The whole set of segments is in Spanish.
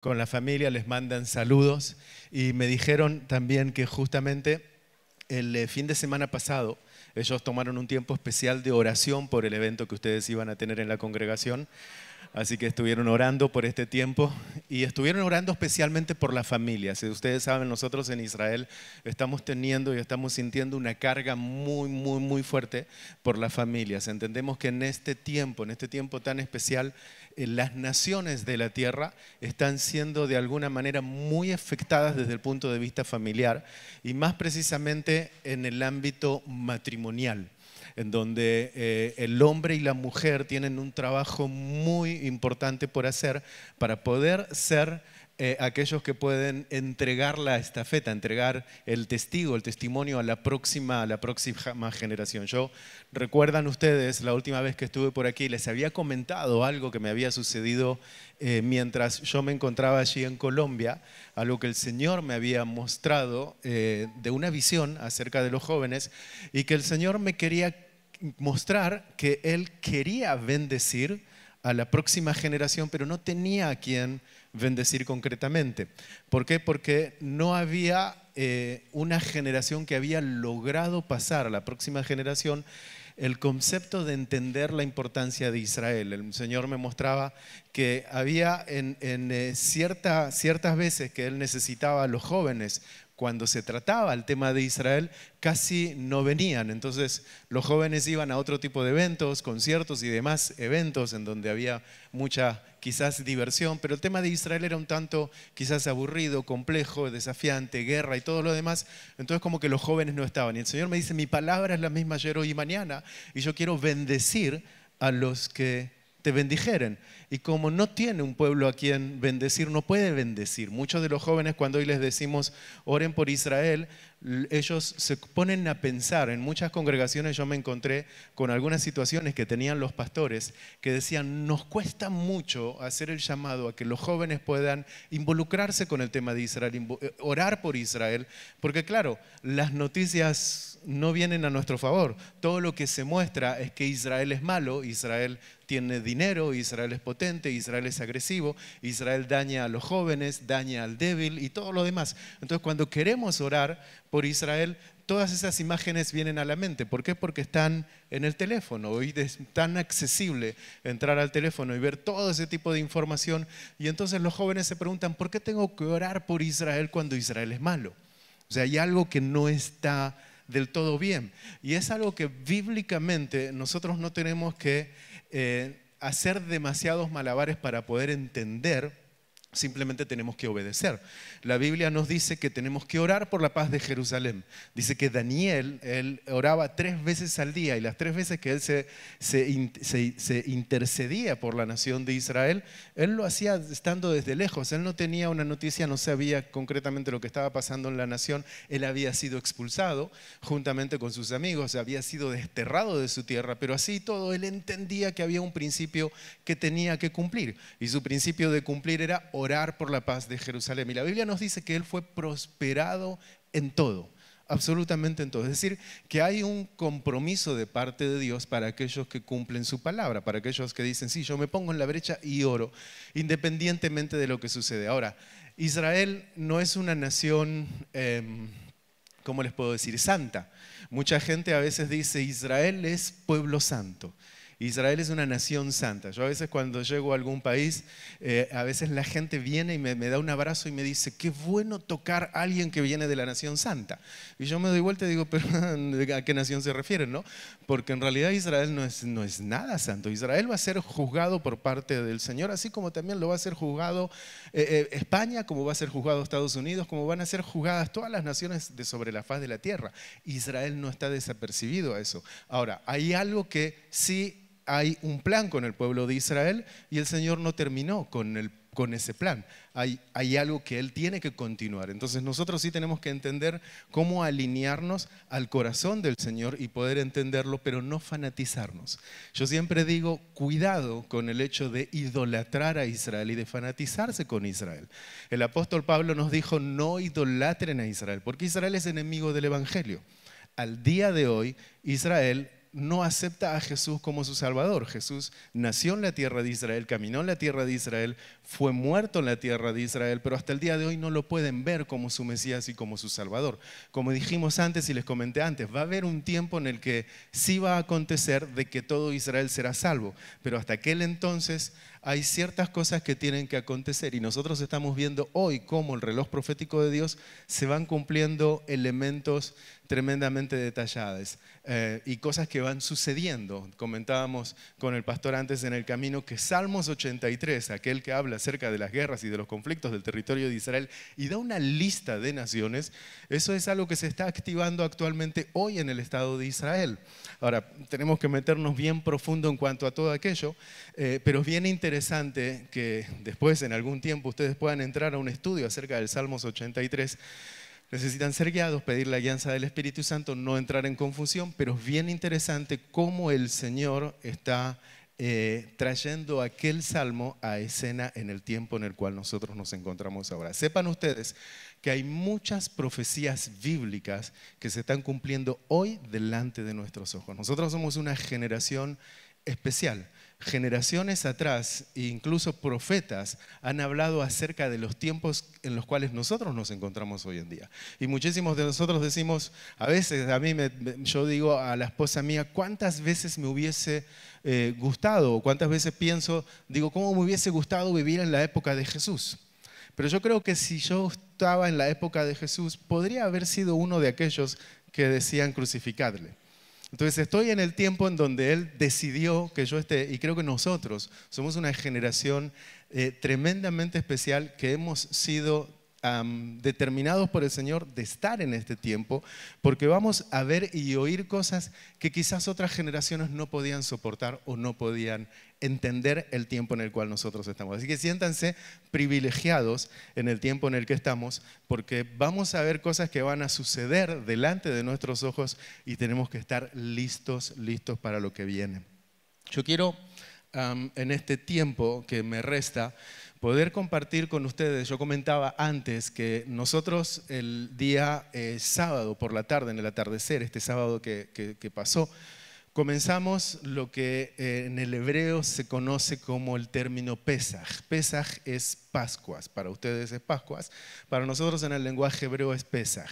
con la familia, les mandan saludos y me dijeron también que justamente el fin de semana pasado ellos tomaron un tiempo especial de oración por el evento que ustedes iban a tener en la congregación. Así que estuvieron orando por este tiempo y estuvieron orando especialmente por la familia. Si ustedes saben, nosotros en Israel estamos teniendo y estamos sintiendo una carga muy fuerte por las familias. Entendemos que en este tiempo tan especial, las naciones de la tierra están siendo de alguna manera muy afectadas desde el punto de vista familiar y más precisamente en el ámbito matrimonial, en donde el hombre y la mujer tienen un trabajo muy importante por hacer para poder ser aquellos que pueden entregar la estafeta, entregar el testimonio a la próxima generación. Recuerdan ustedes, la última vez que estuve por aquí, les había comentado algo que me había sucedido mientras yo me encontraba allí en Colombia, algo que el Señor me había mostrado de una visión acerca de los jóvenes y que el Señor me quería mostrar que Él quería bendecir a la próxima generación, pero no tenía a quien bendecir concretamente. ¿Por qué? Porque no había una generación que había logrado pasar a la próxima generación el concepto de entender la importancia de Israel. El Señor me mostraba que había ciertas veces que Él necesitaba a los jóvenes. Cuando se trataba el tema de Israel, casi no venían. Entonces, los jóvenes iban a otro tipo de eventos, conciertos y demás eventos en donde había mucha, quizás, diversión. Pero el tema de Israel era un tanto, quizás, aburrido, complejo, desafiante, guerra y todo lo demás. Entonces, como que los jóvenes no estaban. Y el Señor me dice, mi palabra es la misma ayer, hoy y mañana. Y yo quiero bendecir a los que te bendijeren. Y como no tiene un pueblo a quien bendecir, no puede bendecir. Muchos de los jóvenes, cuando hoy les decimos oren por Israel, ellos se ponen a pensar. En muchas congregaciones yo me encontré con algunas situaciones que tenían los pastores que decían, nos cuesta mucho hacer el llamado a que los jóvenes puedan involucrarse con el tema de Israel, orar por Israel, porque claro, las noticias no vienen a nuestro favor. Todo lo que se muestra es que Israel es malo, Israel tiene dinero, Israel es potente, Israel es agresivo, Israel daña a los jóvenes, daña al débil y todo lo demás. Entonces, cuando queremos orar por Israel, todas esas imágenes vienen a la mente. ¿Por qué? Porque están en el teléfono. Hoy es tan accesible entrar al teléfono y ver todo ese tipo de información. Y entonces los jóvenes se preguntan, ¿por qué tengo que orar por Israel cuando Israel es malo? O sea, hay algo que no está del todo bien. Y es algo que bíblicamente nosotros no tenemos que hacer demasiados malabares para poder entender. Simplemente tenemos que obedecer. La Biblia nos dice que tenemos que orar por la paz de Jerusalén. Dice que Daniel, él oraba 3 veces al día y las 3 veces que él se intercedía por la nación de Israel, él lo hacía estando desde lejos. Él no tenía una noticia, no sabía concretamente lo que estaba pasando en la nación. Él había sido expulsado juntamente con sus amigos, había sido desterrado de su tierra, pero así todo él entendía que había un principio que tenía que cumplir. Y su principio de cumplir era orar por la paz de Jerusalén. Y la Biblia nos dice que él fue prosperado en todo, absolutamente en todo. Es decir, que hay un compromiso de parte de Dios para aquellos que cumplen su palabra, para aquellos que dicen, sí, yo me pongo en la brecha y oro, independientemente de lo que sucede. Ahora, Israel no es una nación, ¿cómo les puedo decir? Santa. Mucha gente a veces dice, Israel es pueblo santo. Israel es una nación santa. Yo a veces cuando llego a algún país, a veces la gente viene y me da un abrazo y me dice, qué bueno tocar a alguien que viene de la nación santa. Y yo me doy vuelta y digo, pero ¿a qué nación se refieren, no? Porque en realidad Israel no es nada santo. Israel va a ser juzgado por parte del Señor, así como también lo va a ser juzgado España, como va a ser juzgado Estados Unidos, como van a ser juzgadas todas las naciones de sobre la faz de la tierra. Israel no está desapercibido a eso. Ahora, hay algo que sí hay un plan con el pueblo de Israel y el Señor no terminó con ese plan. Hay algo que Él tiene que continuar. Entonces nosotros sí tenemos que entender cómo alinearnos al corazón del Señor y poder entenderlo, pero no fanatizarnos. Yo siempre digo, cuidado con el hecho de idolatrar a Israel y de fanatizarse con Israel. El apóstol Pablo nos dijo, no idolatren a Israel, porque Israel es enemigo del Evangelio. Al día de hoy, Israel no acepta a Jesús como su Salvador. Jesús nació en la tierra de Israel, caminó en la tierra de Israel, fue muerto en la tierra de Israel, pero hasta el día de hoy no lo pueden ver como su Mesías y como su Salvador. Como dijimos antes y les comenté antes, va a haber un tiempo en el que sí va a acontecer de que todo Israel será salvo, pero hasta aquel entonces hay ciertas cosas que tienen que acontecer y nosotros estamos viendo hoy cómo el reloj profético de Dios se van cumpliendo elementos tremendamente detallados y cosas que van sucediendo. Comentábamos con el pastor antes en el camino que Salmos 83, aquel que habla acerca de las guerras y de los conflictos del territorio de Israel y da una lista de naciones, eso es algo que se está activando actualmente hoy en el Estado de Israel. Ahora, tenemos que meternos bien profundo en cuanto a todo aquello, pero es bien interesante que después, en algún tiempo, ustedes puedan entrar a un estudio acerca del Salmos 83. Necesitan ser guiados, pedir la guianza del Espíritu Santo, no entrar en confusión, pero es bien interesante cómo el Señor está trayendo aquel salmo a escena en el tiempo en el cual nosotros nos encontramos ahora. Sepan ustedes que hay muchas profecías bíblicas que se están cumpliendo hoy delante de nuestros ojos. Nosotros somos una generación especial. Generaciones atrás, incluso profetas, han hablado acerca de los tiempos en los cuales nosotros nos encontramos hoy en día. Y muchísimos de nosotros decimos, a veces, yo digo a la esposa mía, ¿cuántas veces me hubiese gustado? O ¿cuántas veces pienso, digo, cómo me hubiese gustado vivir en la época de Jesús? Pero yo creo que si yo estaba en la época de Jesús, podría haber sido uno de aquellos que decían crucificarle. Entonces estoy en el tiempo en donde Él decidió que yo esté, y creo que nosotros somos una generación tremendamente especial que hemos sido determinados por el Señor de estar en este tiempo, porque vamos a ver y oír cosas que quizás otras generaciones no podían soportar o no podían entender el tiempo en el cual nosotros estamos. Así que siéntanse privilegiados en el tiempo en el que estamos, porque vamos a ver cosas que van a suceder delante de nuestros ojos y tenemos que estar listos para lo que viene. Yo quiero en este tiempo que me resta poder compartir con ustedes. Yo comentaba antes que nosotros el día sábado por la tarde, en el atardecer, este sábado que pasó, comenzamos lo que en el hebreo se conoce como el término Pesaj. Pesaj es Pascuas, para ustedes es Pascuas, para nosotros en el lenguaje hebreo es Pesaj.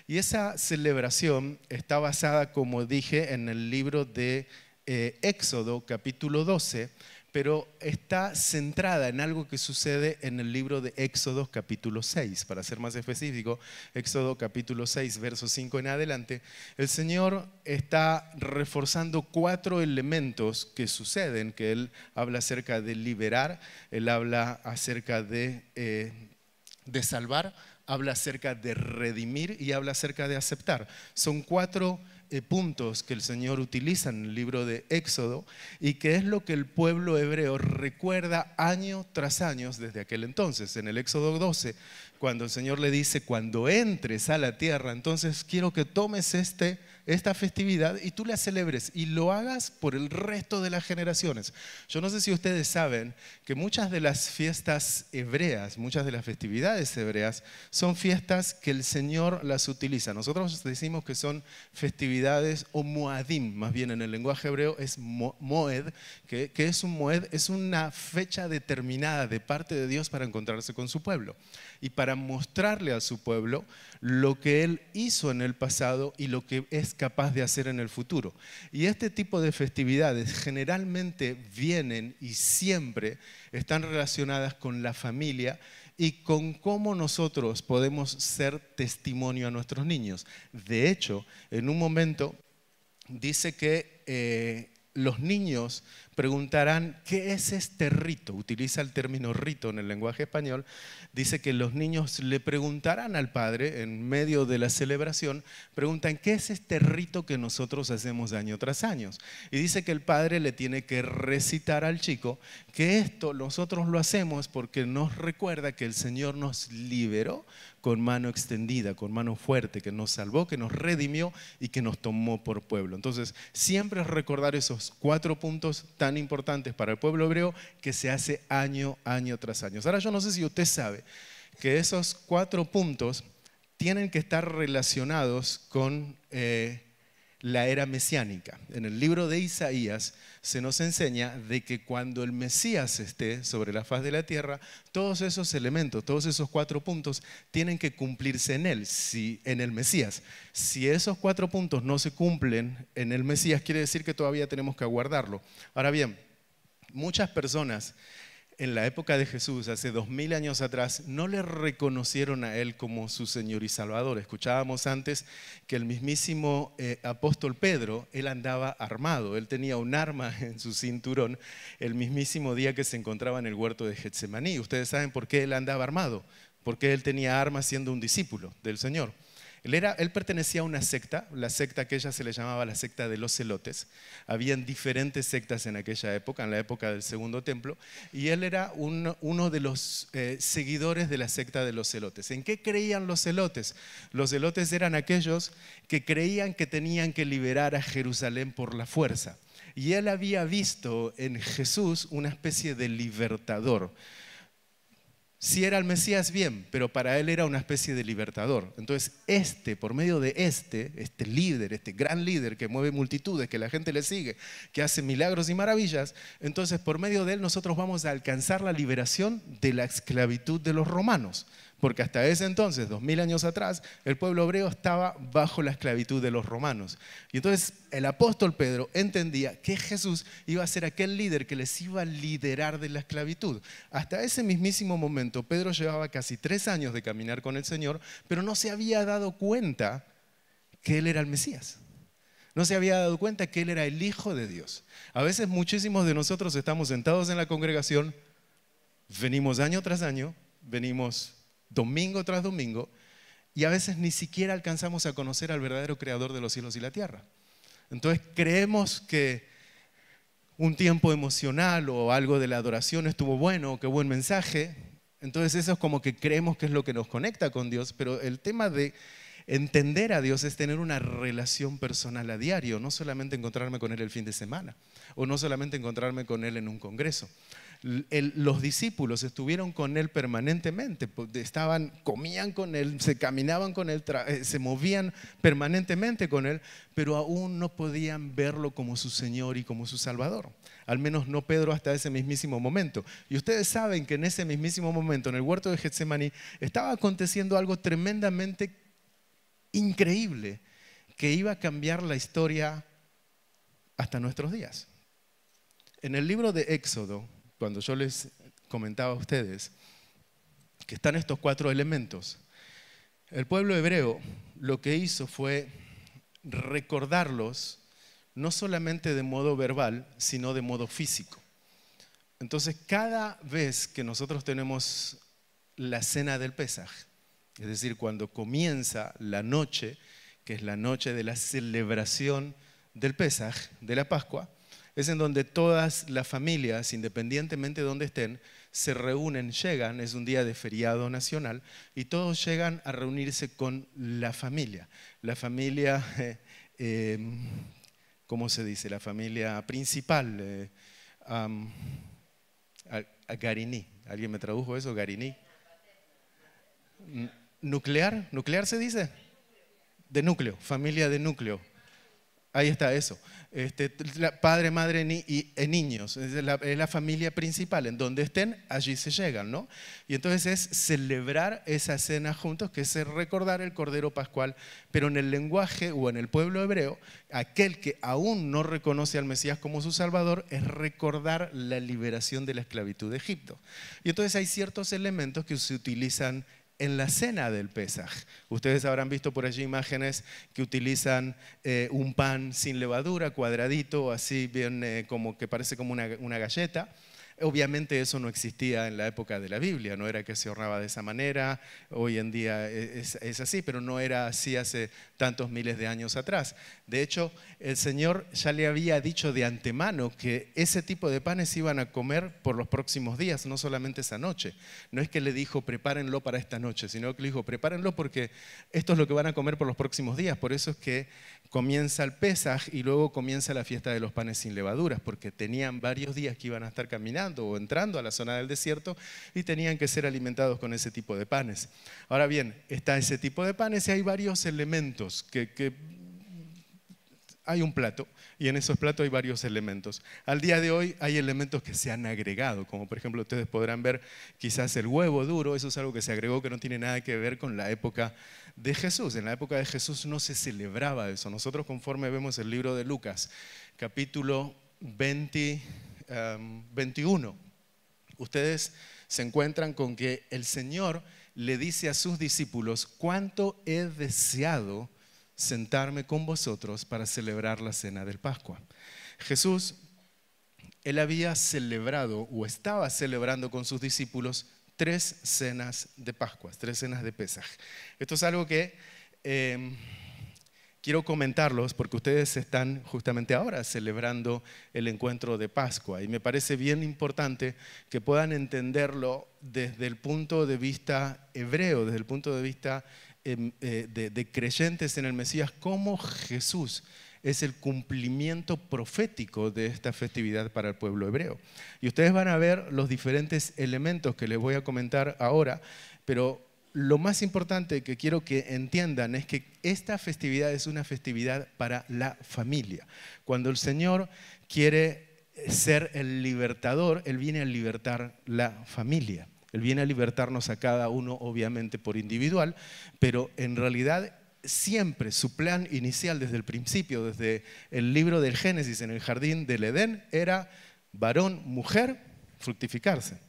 Y esa celebración está basada, como dije, en el libro de Éxodo capítulo 12, pero está centrada en algo que sucede en el libro de Éxodo capítulo 6. Para ser más específico, Éxodo capítulo 6, verso 5 en adelante, el Señor está reforzando 4 elementos que suceden, que Él habla acerca de liberar, Él habla acerca de salvar, habla acerca de redimir y habla acerca de aceptar. Son 4 puntos que el Señor utiliza en el libro de Éxodo y que es lo que el pueblo hebreo recuerda año tras año desde aquel entonces. En el Éxodo 12, cuando el Señor le dice, cuando entres a la tierra, entonces quiero que tomes esta festividad y tú la celebres y lo hagas por el resto de las generaciones. Yo no sé si ustedes saben que muchas de las fiestas hebreas, muchas de las festividades hebreas son fiestas que el Señor las utiliza. Nosotros decimos que son festividades o moadim, más bien en el lenguaje hebreo es moed, que es un moed, es una fecha determinada de parte de Dios para encontrarse con su pueblo y para mostrarle a su pueblo lo que Él hizo en el pasado y lo que es capaz de hacer en el futuro. Y este tipo de festividades generalmente vienen y siempre están relacionadas con la familia y con cómo nosotros podemos ser testimonio a nuestros niños. De hecho, en un momento dice que los niños preguntarán, ¿qué es este rito? Utiliza el término rito en el lenguaje español. Dice que los niños le preguntarán al padre, en medio de la celebración, preguntan, ¿qué es este rito que nosotros hacemos año tras año? Y dice que el padre le tiene que recitar al chico que esto nosotros lo hacemos porque nos recuerda que el Señor nos liberó con mano extendida, con mano fuerte, que nos salvó, que nos redimió y que nos tomó por pueblo. Entonces, siempre recordar esos 4 puntos tan importantes para el pueblo hebreo que se hace año tras año. Ahora, yo no sé si usted sabe que esos 4 puntos tienen que estar relacionados con la era mesiánica. En el libro de Isaías se nos enseña de que cuando el Mesías esté sobre la faz de la tierra, todos esos elementos, todos esos 4 puntos tienen que cumplirse en él, en el Mesías. Si esos 4 puntos no se cumplen en el Mesías, quiere decir que todavía tenemos que aguardarlo. Ahora bien, muchas personas en la época de Jesús, hace 2000 años atrás, no le reconocieron a Él como su Señor y Salvador. Escuchábamos antes que el mismísimo apóstol Pedro, él andaba armado, él tenía un arma en su cinturón el mismísimo día que se encontraba en el huerto de Getsemaní. Ustedes saben por qué él andaba armado, porque él tenía armas siendo un discípulo del Señor. Él pertenecía a una secta, la secta aquella se le llamaba la secta de los celotes. Habían diferentes sectas en aquella época, en la época del Segundo Templo, y él era uno de los seguidores de la secta de los celotes. ¿En qué creían los celotes? Los celotes eran aquellos que creían que tenían que liberar a Jerusalén por la fuerza. Y él había visto en Jesús una especie de libertador. Si era el Mesías, bien, pero para él era una especie de libertador. Entonces, por medio de este líder, este gran líder que mueve multitudes, que la gente le sigue, que hace milagros y maravillas, entonces por medio de él nosotros vamos a alcanzar la liberación de la esclavitud de los romanos. Porque hasta ese entonces, 2000 años atrás, el pueblo hebreo estaba bajo la esclavitud de los romanos. Y entonces el apóstol Pedro entendía que Jesús iba a ser aquel líder que les iba a liderar de la esclavitud. Hasta ese mismísimo momento, Pedro llevaba casi 3 años de caminar con el Señor, pero no se había dado cuenta que él era el Mesías. No se había dado cuenta que él era el Hijo de Dios. A veces muchísimos de nosotros estamos sentados en la congregación, venimos año tras año, venimos domingo tras domingo, y a veces ni siquiera alcanzamos a conocer al verdadero creador de los cielos y la tierra. Entonces creemos que un tiempo emocional o algo de la adoración estuvo bueno, qué buen mensaje. Entonces eso es como que creemos que es lo que nos conecta con Dios, pero el tema de entender a Dios es tener una relación personal a diario, no solamente encontrarme con Él el fin de semana, o no solamente encontrarme con Él en un congreso. Los discípulos estuvieron con él permanentemente, comían con él, se caminaban con él, se movían permanentemente con él, pero aún no podían verlo como su Señor y como su Salvador. Al menos no Pedro hasta ese mismísimo momento. Y ustedes saben que en ese mismísimo momento, en el huerto de Getsemaní, estaba aconteciendo algo tremendamente increíble que iba a cambiar la historia hasta nuestros días. En el libro de Éxodo, cuando yo les comentaba a ustedes que están estos 4 elementos, el pueblo hebreo lo que hizo fue recordarlos no solamente de modo verbal, sino de modo físico. Entonces, cada vez que nosotros tenemos la cena del Pesaj, es decir, cuando comienza la noche, que es la noche de la celebración del Pesaj, de la Pascua, es en donde todas las familias, independientemente de donde estén, se reúnen, llegan, es un día de feriado nacional, y todos llegan a reunirse con la familia. La familia, ¿cómo se dice? La familia principal, Gariní. ¿Alguien me tradujo eso? Gariní. ¿Nuclear? ¿Nuclear se dice? De núcleo, familia de núcleo. Ahí está eso. Padre, madre y niños. Es la familia principal. En donde estén, allí se llegan, ¿no? Y entonces es celebrar esa cena juntos, que es recordar el Cordero Pascual. Pero en el lenguaje o en el pueblo hebreo, aquel que aún no reconoce al Mesías como su Salvador es recordar la liberación de la esclavitud de Egipto. Y entonces hay ciertos elementos que se utilizan en la cena del Pesaj. Ustedes habrán visto por allí imágenes que utilizan un pan sin levadura, cuadradito, así bien como que parece como una galleta. Obviamente eso no existía en la época de la Biblia, no era que se ahorraba de esa manera, hoy en día es así, pero no era así hace tantos miles de años atrás. De hecho, el Señor ya le había dicho de antemano que ese tipo de panes iban a comer por los próximos días, no solamente esa noche. No es que le dijo prepárenlo para esta noche, sino que le dijo prepárenlo porque esto es lo que van a comer por los próximos días. Por eso es que comienza el Pesaj y luego comienza la fiesta de los panes sin levaduras, porque tenían varios días que iban a estar caminando o entrando a la zona del desierto y tenían que ser alimentados con ese tipo de panes. Ahora bien, está ese tipo de panes y hay varios elementos que hay un plato y en esos platos hay varios elementos. Al día de hoy hay elementos que se han agregado, como por ejemplo ustedes podrán ver quizás el huevo duro, eso es algo que se agregó que no tiene nada que ver con la época de Jesús. En la época de Jesús no se celebraba eso. Nosotros conforme vemos el libro de Lucas, capítulo 21, ustedes se encuentran con que el Señor le dice a sus discípulos: cuánto he deseado sentarme con vosotros para celebrar la cena del Pascua. Jesús, él había celebrado o estaba celebrando con sus discípulos 3 cenas de Pascua, 3 cenas de Pesaj. Esto es algo que quiero comentarlos porque ustedes están justamente ahora celebrando el encuentro de Pascua y me parece bien importante que puedan entenderlo desde el punto de vista hebreo, desde el punto de vista de creyentes en el Mesías, cómo Jesús es el cumplimiento profético de esta festividad para el pueblo hebreo. Y ustedes van a ver los diferentes elementos que les voy a comentar ahora, pero lo más importante que quiero que entiendan es que esta festividad es una festividad para la familia. Cuando el Señor quiere ser el libertador, Él viene a libertar la familia. Él viene a libertarnos a cada uno, obviamente por individual, pero en realidad siempre su plan inicial desde el principio, desde el libro del Génesis en el jardín del Edén, era varón, mujer, fructificarse.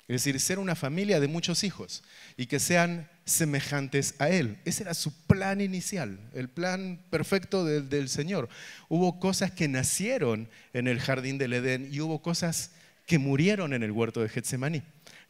Es decir, ser una familia de muchos hijos y que sean semejantes a Él. Ese era su plan inicial, el plan perfecto del Señor. Hubo cosas que nacieron en el jardín del Edén y hubo cosas que murieron en el huerto de Getsemaní.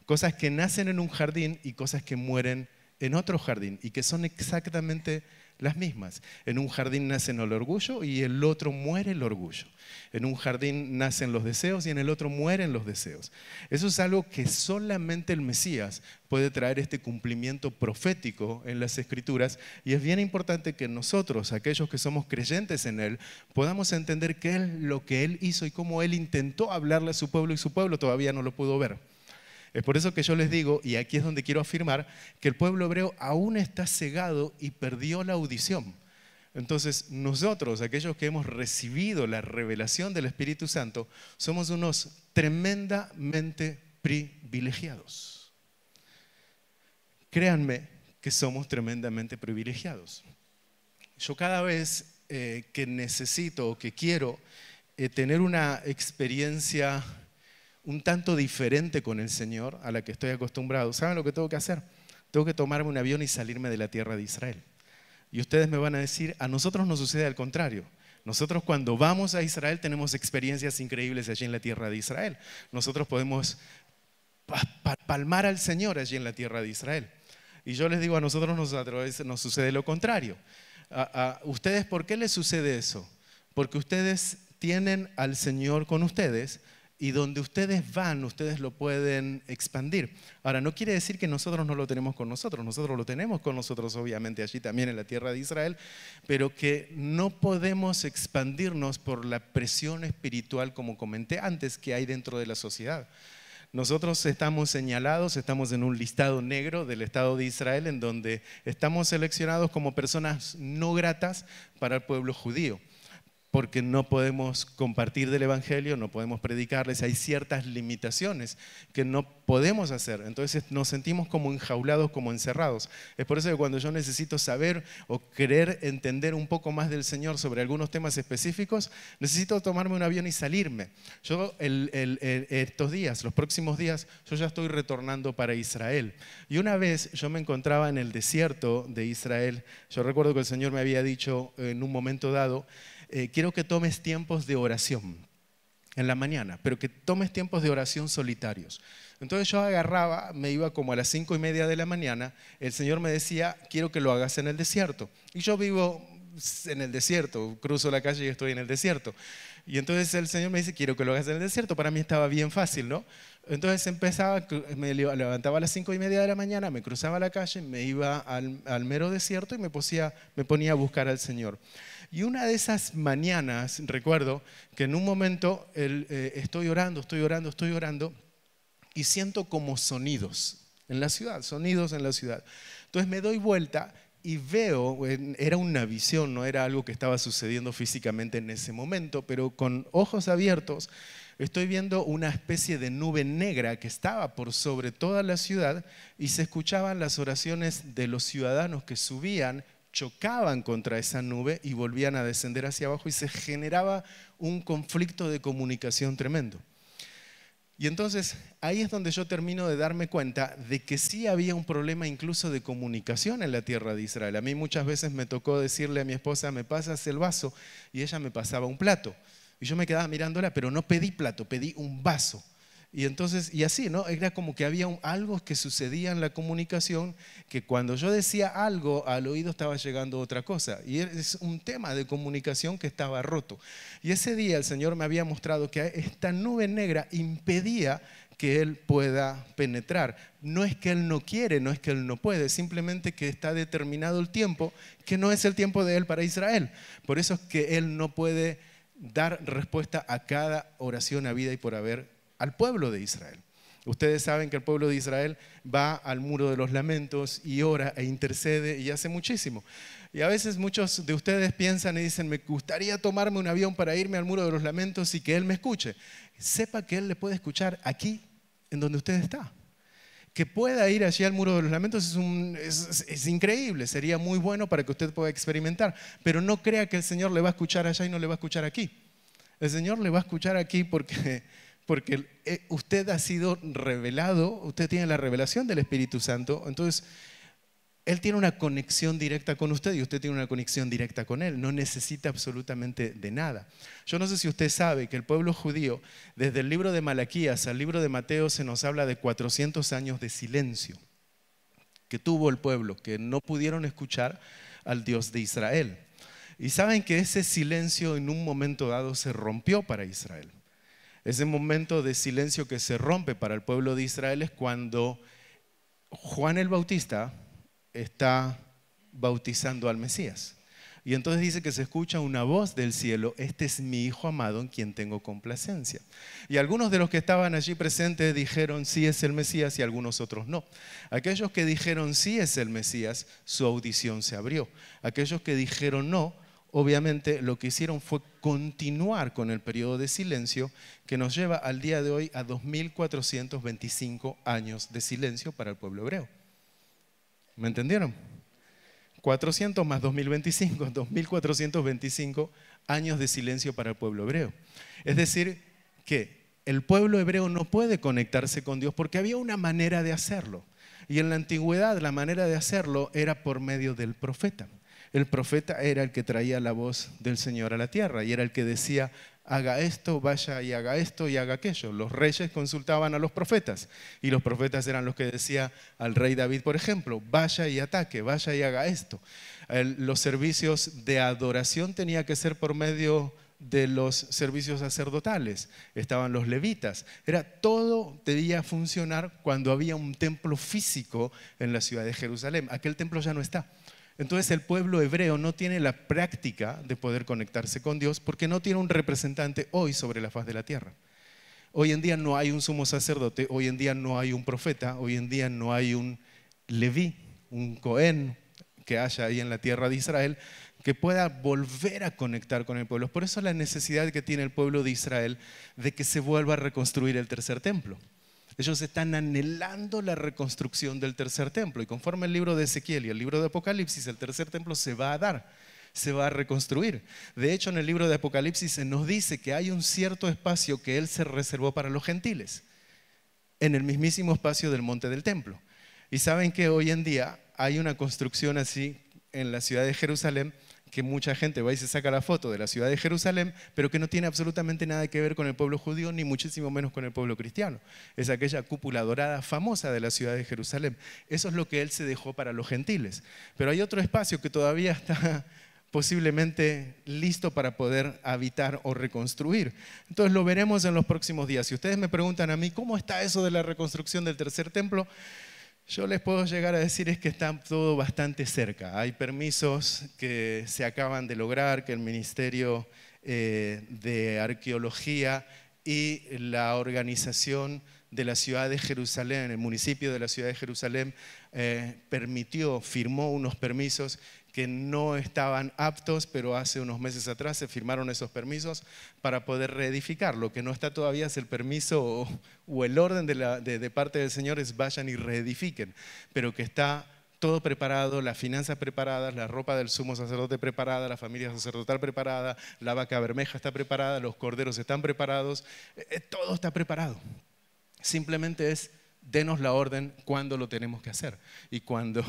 Cosas que nacen en un jardín y cosas que mueren en otro jardín y que son exactamente las mismas. En un jardín nace el orgullo y el otro muere el orgullo. En un jardín nacen los deseos y en el otro mueren los deseos. Eso es algo que solamente el Mesías puede traer, este cumplimiento profético en las Escrituras, y es bien importante que nosotros, aquellos que somos creyentes en Él, podamos entender qué es lo que Él hizo y cómo Él intentó hablarle a su pueblo y su pueblo todavía no lo pudo ver. Es por eso que yo les digo, y aquí es donde quiero afirmar, que el pueblo hebreo aún está cegado y perdió la audición. Entonces nosotros, aquellos que hemos recibido la revelación del Espíritu Santo, somos unos tremendamente privilegiados. Créanme que somos tremendamente privilegiados. Yo cada vez que necesito o que quiero tener una experiencia un tanto diferente con el Señor a la que estoy acostumbrado, ¿saben lo que tengo que hacer? Tengo que tomarme un avión y salirme de la tierra de Israel. Y ustedes me van a decir, a nosotros nos sucede al contrario. Nosotros cuando vamos a Israel tenemos experiencias increíbles allí en la tierra de Israel. Nosotros podemos palmar al Señor allí en la tierra de Israel. Y yo les digo, a nosotros nos sucede lo contrario. ¿A ustedes por qué les sucede eso? Porque ustedes tienen al Señor con ustedes, y donde ustedes van, ustedes lo pueden expandir. Ahora, no quiere decir que nosotros no lo tenemos con nosotros lo tenemos con nosotros obviamente allí también en la tierra de Israel, pero que no podemos expandirnos por la presión espiritual, como comenté antes, que hay dentro de la sociedad. Nosotros estamos señalados, estamos en un listado negro del Estado de Israel en donde estamos seleccionados como personas no gratas para el pueblo judío, porque no podemos compartir del Evangelio, no podemos predicarles, hay ciertas limitaciones que no podemos hacer. Entonces nos sentimos como enjaulados, como encerrados. Es por eso que cuando yo necesito saber o querer entender un poco más del Señor sobre algunos temas específicos, necesito tomarme un avión y salirme. Yo estos días, los próximos días, yo ya estoy retornando para Israel. Y una vez yo me encontraba en el desierto de Israel. Yo recuerdo que el Señor me había dicho en un momento dado, quiero que tomes tiempos de oración en la mañana, pero que tomes tiempos de oración solitarios. Entonces yo agarraba, me iba como a las 5:30 de la mañana, el Señor me decía, quiero que lo hagas en el desierto. Y yo vivo en el desierto, cruzo la calle y estoy en el desierto. Y entonces el Señor me dice, quiero que lo hagas en el desierto. Para mí estaba bien fácil, ¿no? Entonces me levantaba a las 5:30 de la mañana, me cruzaba la calle, me iba al mero desierto y me ponía a buscar al Señor. Y una de esas mañanas, recuerdo que en un momento estoy orando y siento como sonidos en la ciudad, Entonces me doy vuelta y veo, era una visión, no era algo que estaba sucediendo físicamente en ese momento, pero con ojos abiertos estoy viendo una especie de nube negra que estaba por sobre toda la ciudad y se escuchaban las oraciones de los ciudadanos que subían, chocaban contra esa nube y volvían a descender hacia abajo y se generaba un conflicto de comunicación tremendo. Y entonces ahí es donde yo termino de darme cuenta de que sí había un problema incluso de comunicación en la tierra de Israel. A mí muchas veces me tocó decirle a mi esposa, me pasas el vaso, y ella me pasaba un plato. Y yo me quedaba mirándola, pero no pedí plato, pedí un vaso. Y entonces, y así, ¿no? Era como que había algo que sucedía en la comunicación, que cuando yo decía algo, al oído estaba llegando otra cosa. Y es un tema de comunicación que estaba roto. Y ese día el Señor me había mostrado que esta nube negra impedía que Él pueda penetrar. No es que Él no quiere, no es que Él no puede, simplemente que está determinado el tiempo, que no es el tiempo de Él para Israel. Por eso es que Él no puede dar respuesta a cada oración habida y por haber al pueblo de Israel. Ustedes saben que el pueblo de Israel va al muro de los lamentos y ora e intercede y hace muchísimo. Y a veces muchos de ustedes piensan y dicen, me gustaría tomarme un avión para irme al muro de los lamentos y que Él me escuche. Sepa que Él le puede escuchar aquí, en donde usted está. Que pueda ir allí al muro de los lamentos es increíble, sería muy bueno para que usted pueda experimentar. Pero no crea que el Señor le va a escuchar allá y no le va a escuchar aquí. El Señor le va a escuchar aquí porque usted ha sido revelado, usted tiene la revelación del Espíritu Santo, entonces Él tiene una conexión directa con usted y usted tiene una conexión directa con Él, no necesita absolutamente de nada. Yo no sé si usted sabe que el pueblo judío, desde el libro de Malaquías al libro de Mateo, se nos habla de 400 años de silencio que tuvo el pueblo, que no pudieron escuchar al Dios de Israel. Y saben que ese silencio en un momento dado se rompió para Israel. Ese momento de silencio que se rompe para el pueblo de Israel es cuando Juan el Bautista está bautizando al Mesías. Y entonces dice que se escucha una voz del cielo, este es mi Hijo amado en quien tengo complacencia. Y algunos de los que estaban allí presentes dijeron sí es el Mesías y algunos otros no. Aquellos que dijeron sí es el Mesías, su audición se abrió. Aquellos que dijeron no, obviamente lo que hicieron fue continuar con el periodo de silencio que nos lleva al día de hoy a 2425 años de silencio para el pueblo hebreo. ¿Me entendieron? 400 más 2025, 2425 años de silencio para el pueblo hebreo. Es decir, que el pueblo hebreo no puede conectarse con Dios porque había una manera de hacerlo. Y en la antigüedad la manera de hacerlo era por medio del profeta. El profeta era el que traía la voz del Señor a la tierra y era el que decía, haga esto, vaya y haga esto y haga aquello. Los reyes consultaban a los profetas y los profetas eran los que decía al rey David, por ejemplo, vaya y ataque, vaya y haga esto. Los servicios de adoración tenía que ser por medio de los servicios sacerdotales, estaban los levitas, todo debía funcionar cuando había un templo físico en la ciudad de Jerusalén. Aquel templo ya no está. Entonces el pueblo hebreo no tiene la práctica de poder conectarse con Dios porque no tiene un representante hoy sobre la faz de la tierra. Hoy en día no hay un sumo sacerdote, hoy en día no hay un profeta, hoy en día no hay un leví, un cohen que haya ahí en la tierra de Israel que pueda volver a conectar con el pueblo. Por eso la necesidad que tiene el pueblo de Israel de que se vuelva a reconstruir el tercer templo. Ellos están anhelando la reconstrucción del tercer templo y conforme el libro de Ezequiel y el libro de Apocalipsis, el tercer templo se va a dar, se va a reconstruir. De hecho, en el libro de Apocalipsis se nos dice que hay un cierto espacio que Él se reservó para los gentiles, en el mismísimo espacio del monte del templo. Y saben que hoy en día hay una construcción así en la ciudad de Jerusalén, que mucha gente va y se saca la foto de la ciudad de Jerusalén, pero que no tiene absolutamente nada que ver con el pueblo judío, ni muchísimo menos con el pueblo cristiano. Es aquella cúpula dorada famosa de la ciudad de Jerusalén. Eso es lo que Él se dejó para los gentiles. Pero hay otro espacio que todavía está posiblemente listo para poder habitar o reconstruir. Entonces lo veremos en los próximos días. Si ustedes me preguntan a mí, ¿cómo está eso de la reconstrucción del tercer templo? Yo les puedo llegar a decir es que está todo bastante cerca. Hay permisos que se acaban de lograr, que el Ministerio de Arqueología y la organización de la ciudad de Jerusalén, el municipio de la ciudad de Jerusalén, firmó unos permisos que no estaban aptos, pero hace unos meses atrás se firmaron esos permisos para poder reedificar. Lo que no está todavía es el permiso o el orden de parte del Señor es vayan y reedifiquen, pero que está todo preparado, las finanzas preparadas, la ropa del sumo sacerdote preparada, la familia sacerdotal preparada, la vaca bermeja está preparada, los corderos están preparados, todo está preparado. Simplemente es, denos la orden cuando lo tenemos que hacer. Y cuando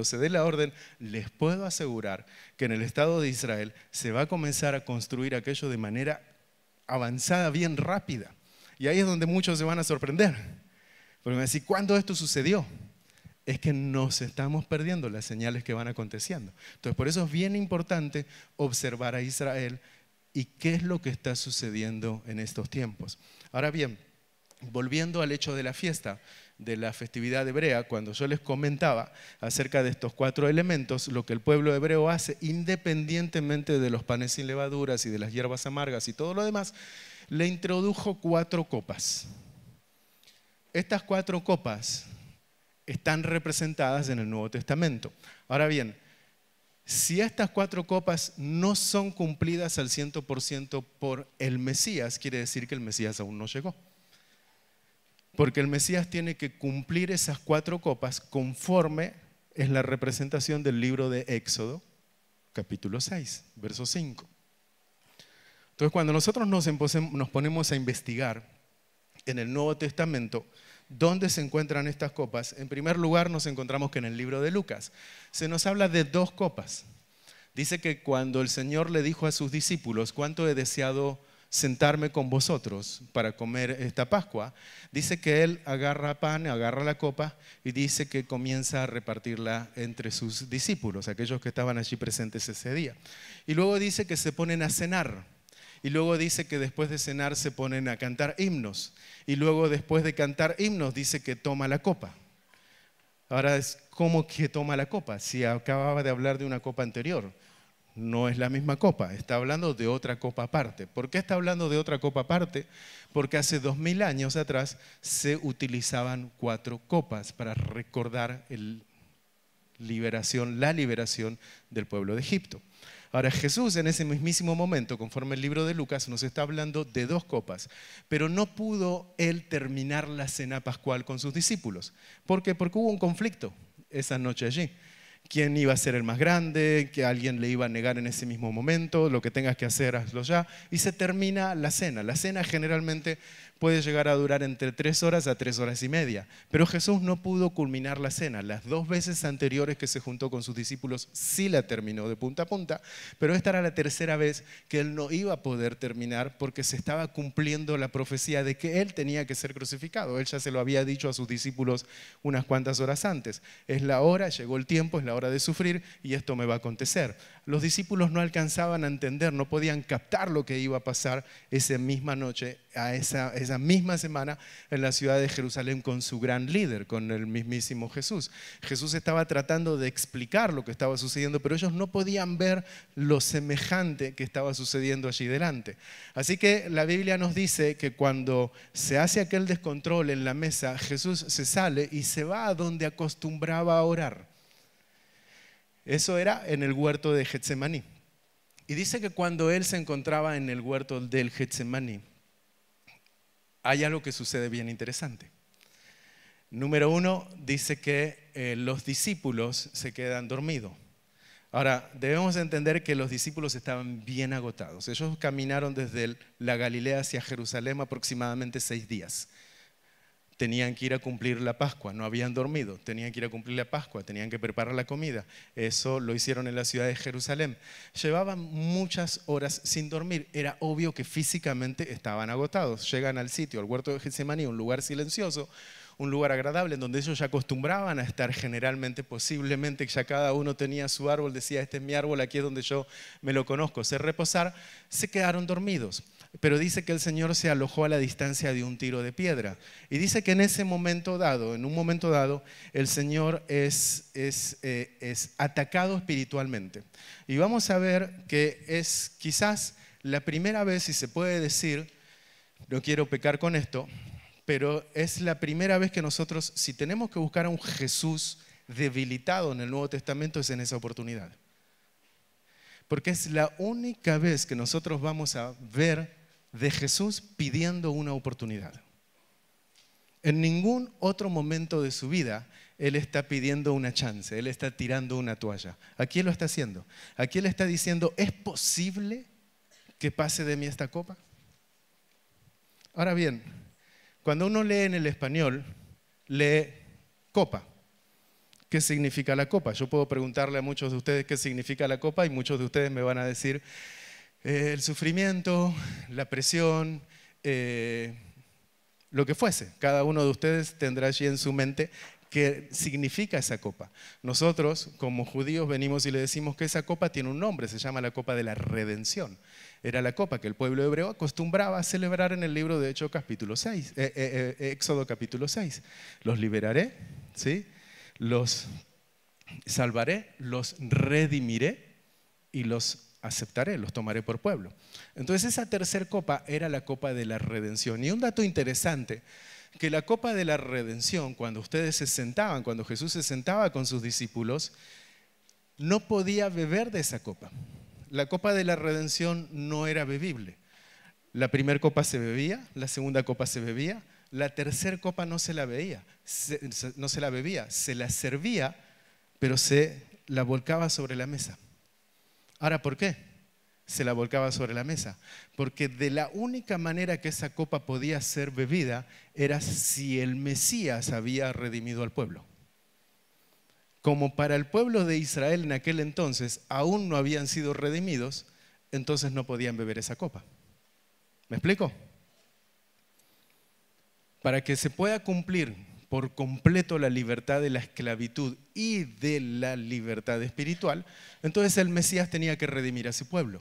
se dé la orden, les puedo asegurar que en el Estado de Israel se va a comenzar a construir aquello de manera avanzada, bien rápida. Y ahí es donde muchos se van a sorprender. Porque me van a decir, ¿cuándo esto sucedió? Es que nos estamos perdiendo las señales que van aconteciendo. Entonces, por eso es bien importante observar a Israel y qué es lo que está sucediendo en estos tiempos. Ahora bien, volviendo al hecho de la fiesta, de la festividad hebrea, cuando yo les comentaba acerca de estos 4 elementos, lo que el pueblo hebreo hace, independientemente de los panes sin levaduras y de las hierbas amargas y todo lo demás, le introdujo 4 copas. Estas 4 copas están representadas en el Nuevo Testamento. Ahora bien, si estas 4 copas no son cumplidas al 100% por el Mesías, quiere decir que el Mesías aún no llegó. Porque el Mesías tiene que cumplir esas 4 copas conforme es la representación del libro de Éxodo, capítulo 6, verso 5. Entonces, cuando nosotros nos ponemos a investigar en el Nuevo Testamento, ¿dónde se encuentran estas copas? En primer lugar, nos encontramos que en el libro de Lucas se nos habla de 2 copas. Dice que cuando el Señor le dijo a sus discípulos, ¿cuánto he deseado sentarme con vosotros para comer esta Pascua? Dice que Él agarra pan, agarra la copa y dice que comienza a repartirla entre sus discípulos, aquellos que estaban allí presentes ese día. Y luego dice que se ponen a cenar. Y luego dice que después de cenar se ponen a cantar himnos. Y luego después de cantar himnos dice que toma la copa. Ahora, ¿cómo que toma la copa? Si acababa de hablar de una copa anterior. No es la misma copa, está hablando de otra copa aparte. ¿Por qué está hablando de otra copa aparte? Porque hace 2000 años atrás se utilizaban 4 copas para recordar la liberación del pueblo de Egipto. Ahora, Jesús en ese mismísimo momento, conforme el libro de Lucas, nos está hablando de 2 copas, pero no pudo Él terminar la cena pascual con sus discípulos. ¿Por qué? Porque hubo un conflicto esa noche allí. ¿Quién iba a ser el más grande? ¿Que alguien le iba a negar en ese mismo momento? Lo que tengas que hacer, hazlo ya. Y se termina la cena. La cena generalmente puede llegar a durar entre 3 horas a 3 horas y media. Pero Jesús no pudo culminar la cena. Las 2 veces anteriores que se juntó con sus discípulos sí la terminó de punta a punta, pero esta era la tercera vez que Él no iba a poder terminar porque se estaba cumpliendo la profecía de que Él tenía que ser crucificado. Él ya se lo había dicho a sus discípulos unas cuantas horas antes. Es la hora, llegó el tiempo, es la hora de sufrir y esto me va a acontecer. Los discípulos no alcanzaban a entender, no podían captar lo que iba a pasar esa misma noche, esa misma semana en la ciudad de Jerusalén con su gran líder, con el mismísimo Jesús. Jesús estaba tratando de explicar lo que estaba sucediendo, pero ellos no podían ver lo semejante que estaba sucediendo allí delante. Así que la Biblia nos dice que cuando se hace aquel descontrol en la mesa, Jesús se sale y se va a donde acostumbraba a orar. Eso era en el huerto de Getsemaní. Y dice que cuando Él se encontraba en el huerto del Getsemaní, hay algo que sucede bien interesante. Número 1, dice que los discípulos se quedan dormidos. Ahora, debemos entender que los discípulos estaban bien agotados. Ellos caminaron desde la Galilea hacia Jerusalén aproximadamente 6 días. Tenían que ir a cumplir la Pascua, no habían dormido, tenían que ir a cumplir la Pascua, tenían que preparar la comida. Eso lo hicieron en la ciudad de Jerusalén. Llevaban muchas horas sin dormir, era obvio que físicamente estaban agotados. Llegan al sitio, al huerto de Getsemaní, un lugar silencioso, un lugar agradable en donde ellos ya acostumbraban a estar generalmente, posiblemente ya cada uno tenía su árbol, decía este es mi árbol, aquí es donde yo me lo conozco, sé reposar, se quedaron dormidos. Pero dice que el Señor se alojó a la distancia de un tiro de piedra. Y dice que en ese momento dado, en un momento dado, el Señor es atacado espiritualmente. Y vamos a ver que es quizás la primera vez, si se puede decir, no quiero pecar con esto, pero es la primera vez que nosotros, si tenemos que buscar a un Jesús debilitado en el Nuevo Testamento, es en esa oportunidad. Porque es la única vez que nosotros vamos a ver de Jesús pidiendo una oportunidad. En ningún otro momento de su vida Él está pidiendo una chance, Él está tirando una toalla. Aquí Él lo está haciendo. Aquí Él está diciendo, ¿es posible que pase de mí esta copa? Ahora bien, cuando uno lee en el español, lee copa. ¿Qué significa la copa? Yo puedo preguntarle a muchos de ustedes qué significa la copa y muchos de ustedes me van a decir el sufrimiento, la presión, lo que fuese. Cada uno de ustedes tendrá allí en su mente qué significa esa copa. Nosotros, como judíos, venimos y le decimos que esa copa tiene un nombre, se llama la copa de la redención. Era la copa que el pueblo hebreo acostumbraba a celebrar en el libro de Éxodo capítulo 6. Éxodo capítulo 6. Los liberaré, ¿sí? Los salvaré, los redimiré y los aceptaré, los tomaré por pueblo. Entonces esa tercer copa era la copa de la redención. Y un dato interesante, que la copa de la redención, cuando ustedes se sentaban, cuando Jesús se sentaba con sus discípulos, no podía beber de esa copa. La copa de la redención no era bebible. La primera copa se bebía, la segunda copa se bebía, la tercera copa no se la bebía, se la servía, pero se la volcaba sobre la mesa. Ahora, ¿por qué se la volcaba sobre la mesa? Porque de la única manera que esa copa podía ser bebida era si el Mesías había redimido al pueblo. Como para el pueblo de Israel en aquel entonces aún no habían sido redimidos, entonces no podían beber esa copa. ¿Me explico? Para que se pueda cumplir por completo la libertad de la esclavitud y de la libertad espiritual, entonces el Mesías tenía que redimir a su pueblo.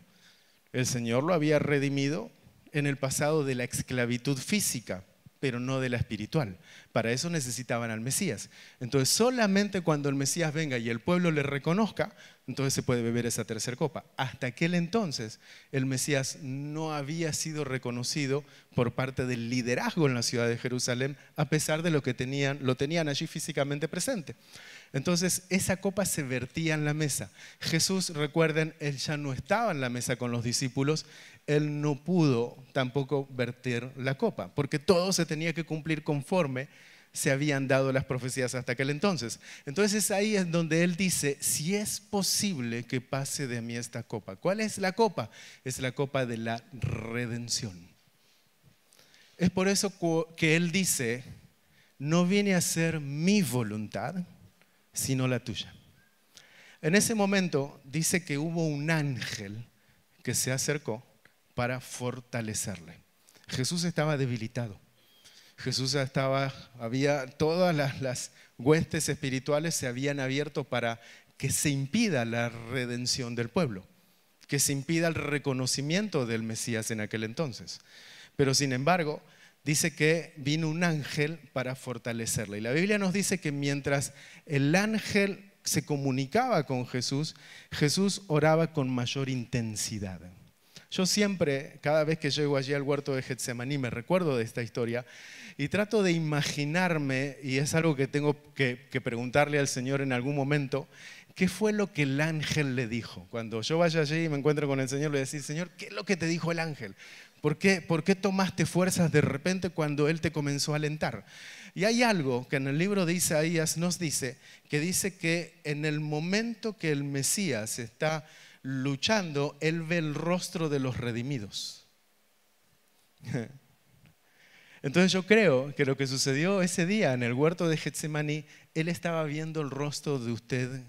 El Señor lo había redimido en el pasado de la esclavitud física, pero no de la espiritual. Para eso necesitaban al Mesías. Entonces solamente cuando el Mesías venga y el pueblo le reconozca, entonces se puede beber esa tercera copa. Hasta aquel entonces el Mesías no había sido reconocido por parte del liderazgo en la ciudad de Jerusalén, a pesar de lo tenían allí físicamente presente. Entonces esa copa se vertía en la mesa. Jesús, recuerden, Él ya no estaba en la mesa con los discípulos, Él no pudo tampoco verter la copa, porque todo se tenía que cumplir conforme se habían dado las profecías hasta aquel entonces. Entonces ahí es donde Él dice, si es posible que pase de mí esta copa. ¿Cuál es la copa? Es la copa de la redención. Es por eso que Él dice, no viene a ser mi voluntad, sino la tuya. En ese momento dice que hubo un ángel que se acercó para fortalecerle. Jesús estaba debilitado. Todas las huestes espirituales se habían abierto para que se impida la redención del pueblo, que se impida el reconocimiento del Mesías en aquel entonces. Pero sin embargo, dice que vino un ángel para fortalecerle. Y la Biblia nos dice que mientras el ángel se comunicaba con Jesús, Jesús oraba con mayor intensidad. Yo siempre, cada vez que llego allí al huerto de Getsemaní, me recuerdo de esta historia y trato de imaginarme, y es algo que tengo que preguntarle al Señor en algún momento, ¿qué fue lo que el ángel le dijo? Cuando yo vaya allí y me encuentro con el Señor, le voy a decir, Señor, ¿qué es lo que te dijo el ángel? ¿Por qué tomaste fuerzas de repente cuando Él te comenzó a alentar? Y hay algo que en el libro de Isaías nos dice que en el momento que el Mesías está luchando, Él ve el rostro de los redimidos. Entonces yo creo que lo que sucedió ese día en el huerto de Getsemaní, Él estaba viendo el rostro de usted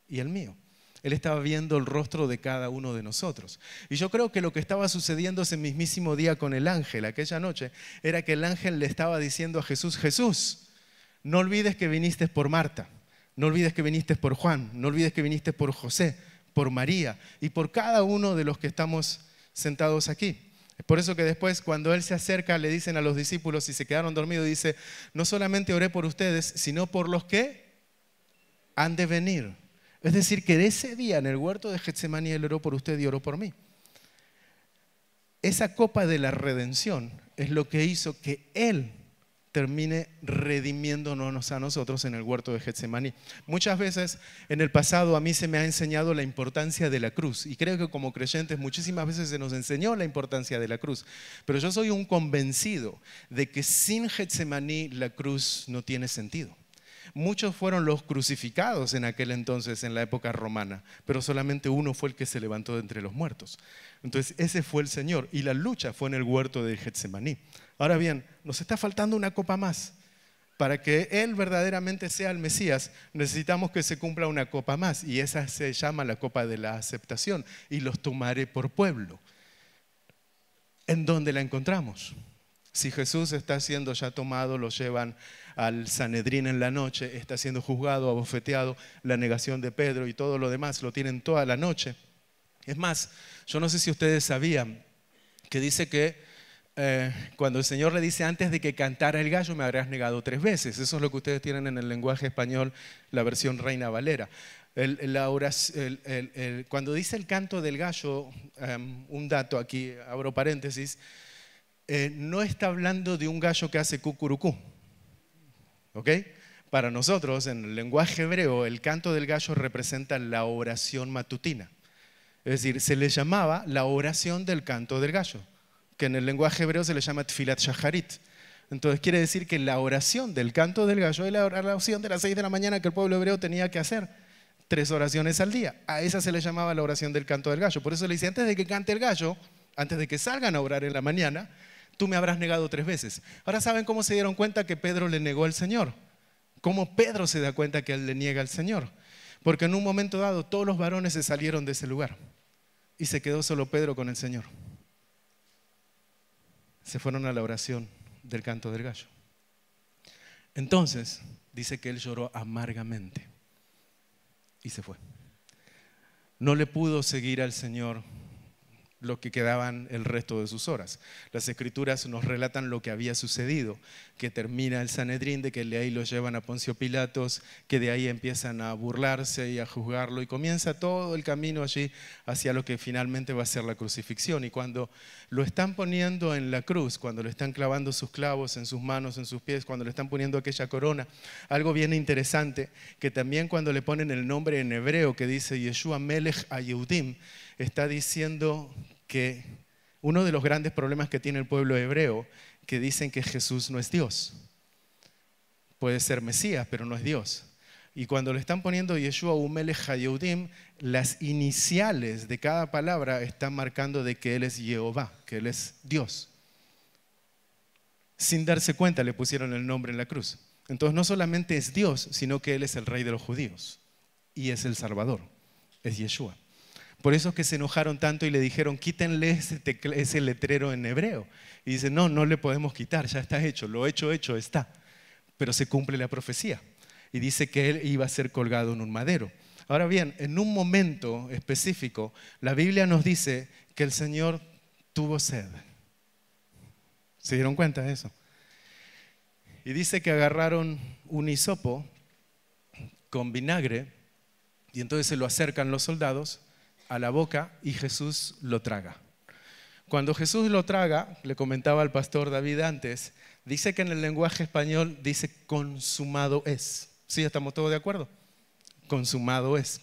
y el mío. Él estaba viendo el rostro de cada uno de nosotros. Y yo creo que lo que estaba sucediendo ese mismísimo día con el ángel, aquella noche, era que el ángel le estaba diciendo a Jesús, Jesús, no olvides que viniste por Marta, no olvides que viniste por Juan, no olvides que viniste por José, por María y por cada uno de los que estamos sentados aquí. Es por eso que después, cuando Él se acerca, le dicen a los discípulos y se quedaron dormidos, dice, no solamente oré por ustedes, sino por los que han de venir. Es decir, que ese día en el huerto de Getsemaní Él oró por usted y oró por mí. Esa copa de la redención es lo que hizo que Él termine redimiéndonos a nosotros en el huerto de Getsemaní. Muchas veces en el pasado a mí se me ha enseñado la importancia de la cruz, y creo que como creyentes muchísimas veces se nos enseñó la importancia de la cruz, pero yo soy un convencido de que sin Getsemaní la cruz no tiene sentido. Muchos fueron los crucificados en aquel entonces, en la época romana, pero solamente uno fue el que se levantó de entre los muertos. Entonces ese fue el Señor, y la lucha fue en el huerto de Getsemaní. Ahora bien, nos está faltando una copa más. Para que Él verdaderamente sea el Mesías, necesitamos que se cumpla una copa más, y esa se llama la copa de la aceptación, y los tomaré por pueblo. ¿En dónde la encontramos? Si Jesús está siendo ya tomado, lo llevan al Sanedrín en la noche, está siendo juzgado, abofeteado, la negación de Pedro y todo lo demás, lo tienen toda la noche. Es más, yo no sé si ustedes sabían que dice que cuando el Señor le dice, antes de que cantara el gallo me habrás negado 3 veces. Eso es lo que ustedes tienen en el lenguaje español, la versión Reina Valera. Cuando dice el canto del gallo, un dato aquí, abro paréntesis, no está hablando de un gallo que hace cucurucú. ¿Ok? Para nosotros, en el lenguaje hebreo, el canto del gallo representa la oración matutina. Es decir, se le llamaba la oración del canto del gallo, que en el lenguaje hebreo se le llama Tfilat Shacharit. Entonces quiere decir que la oración del canto del gallo es la oración de las 6 de la mañana que el pueblo hebreo tenía que hacer. 3 oraciones al día. A esa se le llamaba la oración del canto del gallo. Por eso le dice, antes de que cante el gallo, antes de que salgan a orar en la mañana, tú me habrás negado 3 veces. Ahora, ¿saben cómo se dieron cuenta que Pedro le negó al Señor? ¿Cómo Pedro se da cuenta que él le niega al Señor? Porque en un momento dado todos los varones se salieron de ese lugar y se quedó solo Pedro con el Señor. Se fueron a la oración del canto del gallo. Entonces dice que él lloró amargamente y se fue. No le pudo seguir al Señor lo que quedaban el resto de sus horas. Las escrituras nos relatan lo que había sucedido, que termina el Sanedrín, de que de ahí lo llevan a Poncio Pilatos, que de ahí empiezan a burlarse y a juzgarlo, y comienza todo el camino allí hacia lo que finalmente va a ser la crucifixión. Y cuando lo están poniendo en la cruz, cuando le están clavando sus clavos en sus manos, en sus pies, cuando le están poniendo aquella corona, algo bien interesante, que también cuando le ponen el nombre en hebreo que dice Yeshua Melech HaYehudim, está diciendo que uno de los grandes problemas que tiene el pueblo hebreo, que dicen que Jesús no es Dios. Puede ser Mesías, pero no es Dios. Y cuando le están poniendo Yeshua Melech HaYehudim, las iniciales de cada palabra están marcando de que Él es Jehová, que Él es Dios. Sin darse cuenta le pusieron el nombre en la cruz. Entonces no solamente es Dios, sino que Él es el Rey de los judíos y es el Salvador, es Yeshua. Por eso es que se enojaron tanto y le dijeron, quítenle ese letrero en hebreo. Y dice, no, no le podemos quitar, ya está hecho, lo hecho está. Pero se cumple la profecía. Y dice que Él iba a ser colgado en un madero. Ahora bien, en un momento específico, la Biblia nos dice que el Señor tuvo sed. ¿Se dieron cuenta de eso? Y dice que agarraron un hisopo con vinagre y entonces se lo acercan los soldados a la boca y Jesús lo traga. Cuando Jesús lo traga, le comentaba al pastor David antes, dice que en el lenguaje español dice consumado es. ¿Sí? ¿Estamos todos de acuerdo? Consumado es.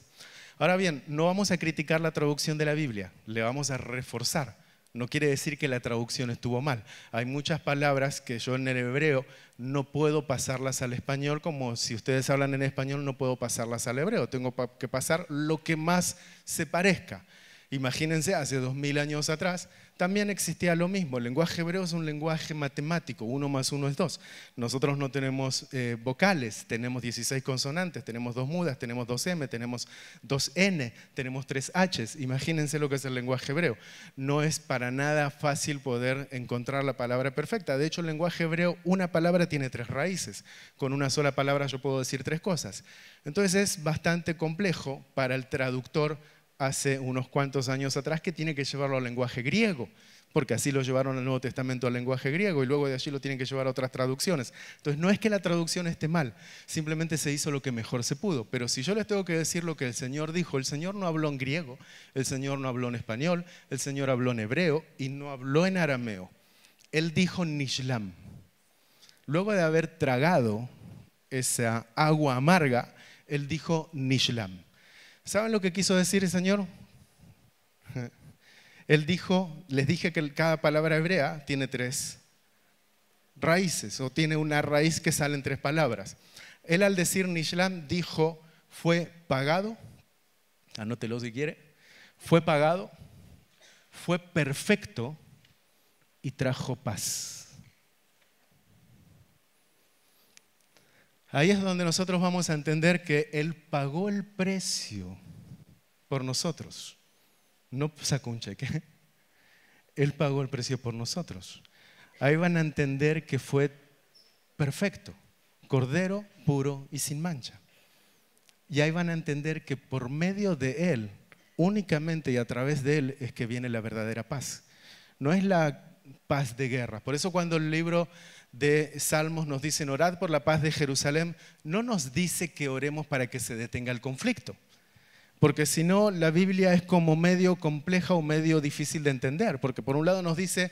Ahora bien, no vamos a criticar la traducción de la Biblia, le vamos a reforzar. No quiere decir que la traducción estuvo mal. Hay muchas palabras que yo en el hebreo no puedo pasarlas al español, como si ustedes hablan en español no puedo pasarlas al hebreo. Tengo que pasar lo que más se parezca. Imagínense, hace 2000 años atrás también existía lo mismo. El lenguaje hebreo es un lenguaje matemático, 1 más 1 es 2. Nosotros no tenemos vocales, tenemos 16 consonantes, tenemos 2 mudas, tenemos 2 M, tenemos 2 N, tenemos 3 Hs. Imagínense lo que es el lenguaje hebreo. No es para nada fácil poder encontrar la palabra perfecta. De hecho, el lenguaje hebreo, una palabra tiene 3 raíces. Con una sola palabra yo puedo decir 3 cosas. Entonces es bastante complejo para el traductor hace unos cuantos años atrás, que tiene que llevarlo al lenguaje griego, porque así lo llevaron al Nuevo Testamento al lenguaje griego y luego de allí lo tienen que llevar a otras traducciones. Entonces no es que la traducción esté mal, simplemente se hizo lo que mejor se pudo. Pero si yo les tengo que decir lo que el Señor dijo, el Señor no habló en griego, el Señor no habló en español, el Señor habló en hebreo y no habló en arameo. Él dijo Nishlam. luego de haber tragado esa agua amarga, él dijo Nishlam. ¿Saben lo que quiso decir el Señor? Él dijo, les dije que cada palabra hebrea tiene 3 raíces, o tiene una raíz que sale en 3 palabras. Él al decir Nishlam dijo, fue pagado, anótelo si quiere, fue pagado, fue perfecto y trajo paz. Ahí es donde nosotros vamos a entender que Él pagó el precio por nosotros. No sacó un cheque. Él pagó el precio por nosotros. Ahí van a entender que fue perfecto, cordero, puro y sin mancha. Y ahí van a entender que por medio de Él, únicamente y a través de Él, es que viene la verdadera paz. No es la paz de guerra. Por eso cuando el libro de Salmos nos dicen orad por la paz de Jerusalén, no nos dice que oremos para que se detenga el conflicto. Porque si no, la Biblia es como medio compleja o medio difícil de entender. Porque por un lado nos dice,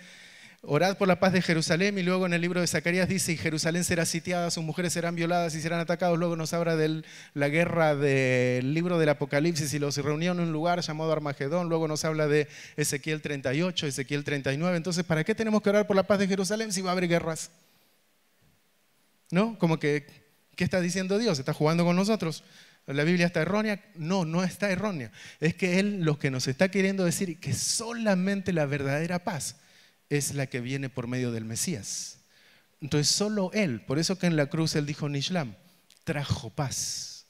orad por la paz de Jerusalén, y luego en el libro de Zacarías dice, y Jerusalén será sitiada, sus mujeres serán violadas y serán atacados. Luego nos habla de la guerra del libro del Apocalipsis y los reunieron en un lugar llamado Armagedón. Luego nos habla de Ezequiel 38, Ezequiel 39. Entonces, ¿para qué tenemos que orar por la paz de Jerusalén si va a haber guerras? ¿No? Como que, ¿qué está diciendo Dios? ¿Está jugando con nosotros? ¿La Biblia está errónea? No, no está errónea. Es que Él lo que nos está queriendo decir que solamente la verdadera paz es la que viene por medio del Mesías. Entonces solo Él, por eso que en la cruz Él dijo Nishlam, trajo paz.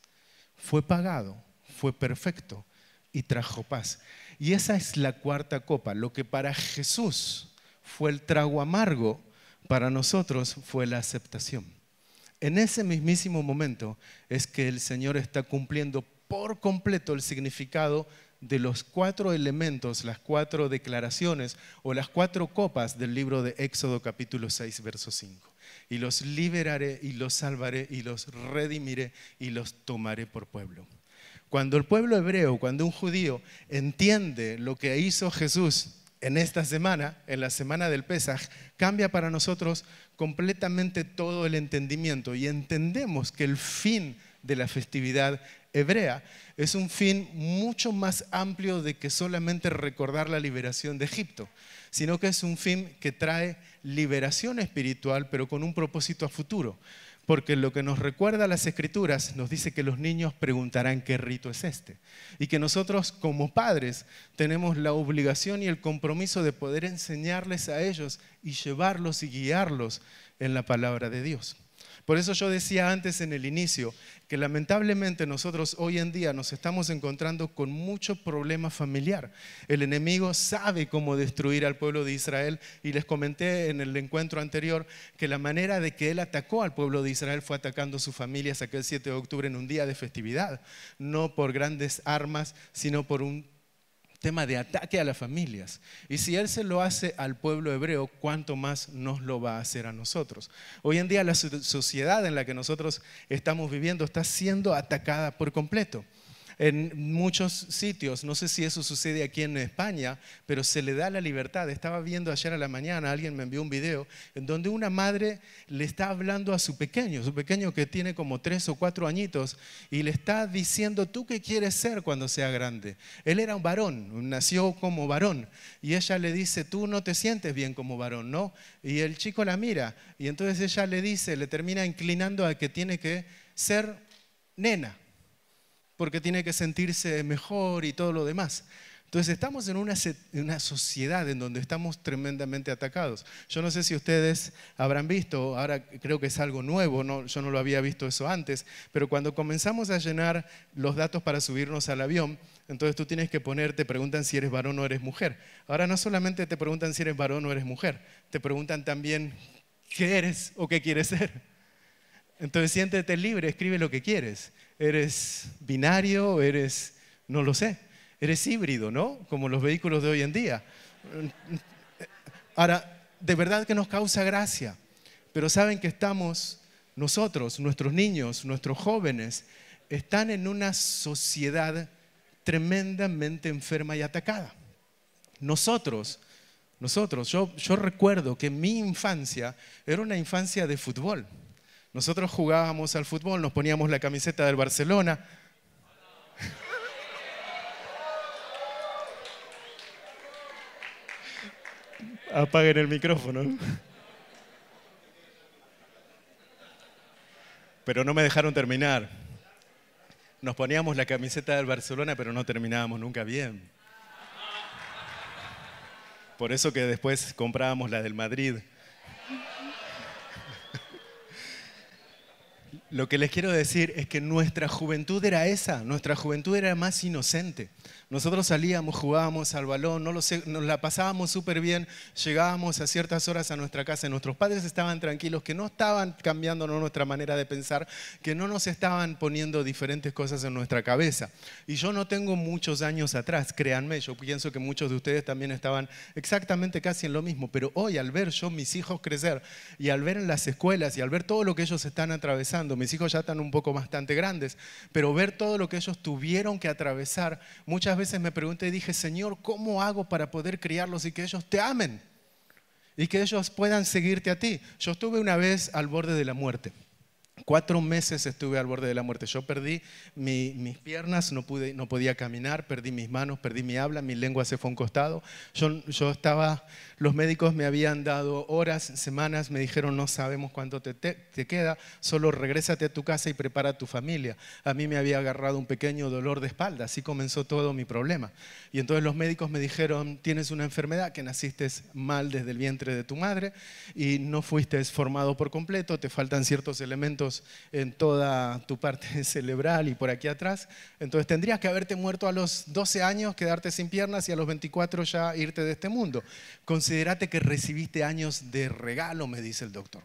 Fue pagado, fue perfecto y trajo paz. Y esa es la cuarta copa. Lo que para Jesús fue el trago amargo, para nosotros fue la aceptación. En ese mismísimo momento es que el Señor está cumpliendo por completo el significado de los 4 elementos, las 4 declaraciones o las 4 copas del libro de Éxodo capítulo 6, verso 5. Y los liberaré y los salvaré y los redimiré y los tomaré por pueblo. Cuando el pueblo hebreo, cuando un judío entiende lo que hizo Jesús en esta semana, en la semana del Pesaj, cambia para nosotros completamente todo el entendimiento y entendemos que el fin de la festividad hebrea es un fin mucho más amplio de que solamente recordar la liberación de Egipto, sino que es un fin que trae liberación espiritual, pero con un propósito a futuro. Porque lo que nos recuerda las Escrituras nos dice que los niños preguntarán qué rito es este. Y que nosotros como padres tenemos la obligación y el compromiso de poder enseñarles a ellos y llevarlos y guiarlos en la palabra de Dios. Por eso yo decía antes en el inicio que lamentablemente nosotros hoy en día nos estamos encontrando con mucho problema familiar. El enemigo sabe cómo destruir al pueblo de Israel y les comenté en el encuentro anterior que la manera de que él atacó al pueblo de Israel fue atacando sus familias aquel 7 de octubre en un día de festividad. No por grandes armas, sino por un tema de ataque a las familias. Y si Él se lo hace al pueblo hebreo, ¿cuánto más nos lo va a hacer a nosotros? Hoy en día la sociedad en la que nosotros estamos viviendo está siendo atacada por completo. En muchos sitios, no sé si eso sucede aquí en España, pero se le da la libertad. Estaba viendo ayer a la mañana, alguien me envió un video en donde una madre le está hablando a su pequeño que tiene como 3 o 4 añitos, y le está diciendo, ¿tú qué quieres ser cuando sea grande? Él era un varón, nació como varón, y ella le dice, tú no te sientes bien como varón, ¿no? Y el chico la mira, y entonces ella le dice, le termina inclinando a que tiene que ser nena, porque tiene que sentirse mejor y todo lo demás. Entonces estamos en una sociedad en donde estamos tremendamente atacados. Yo no sé si ustedes habrán visto, ahora creo que es algo nuevo, yo no lo había visto eso antes, pero cuando comenzamos a llenar los datos para subirnos al avión, entonces tú tienes que te preguntan si eres varón o eres mujer. Ahora no solamente te preguntan si eres varón o eres mujer, te preguntan también qué eres o qué quieres ser. Entonces siéntete libre, escribe lo que quieres. ¿Eres binario? ¿Eres, no lo sé, eres híbrido, ¿no? Como los vehículos de hoy en día. Ahora, de verdad que nos causa gracia, pero saben que estamos nosotros, nuestros niños, nuestros jóvenes, están en una sociedad tremendamente enferma y atacada. Nosotros Yo recuerdo que mi infancia era una infancia de fútbol. Nosotros jugábamos al fútbol, nos poníamos la camiseta del Barcelona. Apaguen el micrófono. Pero no me dejaron terminar. Nos poníamos la camiseta del Barcelona, pero no terminábamos nunca bien. Por eso que después comprábamos la del Madrid. Lo que les quiero decir es que nuestra juventud era esa, nuestra juventud era más inocente. Nosotros salíamos, jugábamos al balón, no lo sé, nos la pasábamos súper bien, llegábamos a ciertas horas a nuestra casa, nuestros padres estaban tranquilos, que no estaban cambiando nuestra manera de pensar, que no nos estaban poniendo diferentes cosas en nuestra cabeza. Y yo no tengo muchos años atrás, créanme, yo pienso que muchos de ustedes también estaban exactamente casi en lo mismo, pero hoy al ver yo mis hijos crecer y al ver en las escuelas y al ver todo lo que ellos están atravesando, mis hijos ya están un poco bastante grandes, pero ver todo lo que ellos tuvieron que atravesar, muchas veces me pregunté y dije, Señor, ¿cómo hago para poder criarlos y que ellos te amen? Y que ellos puedan seguirte a ti. Yo estuve una vez al borde de la muerte. 4 meses estuve al borde de la muerte. Yo perdí mis piernas, no podía caminar, perdí mis manos, perdí mi habla, mi lengua se fue a un costado. Los médicos me habían dado horas, semanas, me dijeron no sabemos cuánto te queda, solo regrésate a tu casa y prepara a tu familia. A mí me había agarrado un pequeño dolor de espalda, así comenzó todo mi problema. Y entonces los médicos me dijeron, tienes una enfermedad, que naciste mal desde el vientre de tu madre y no fuiste formado por completo, te faltan ciertos elementos en toda tu parte cerebral y por aquí atrás. Entonces tendrías que haberte muerto a los 12 años, quedarte sin piernas y a los 24 ya irte de este mundo. Considérate que recibiste años de regalo, me dice el doctor.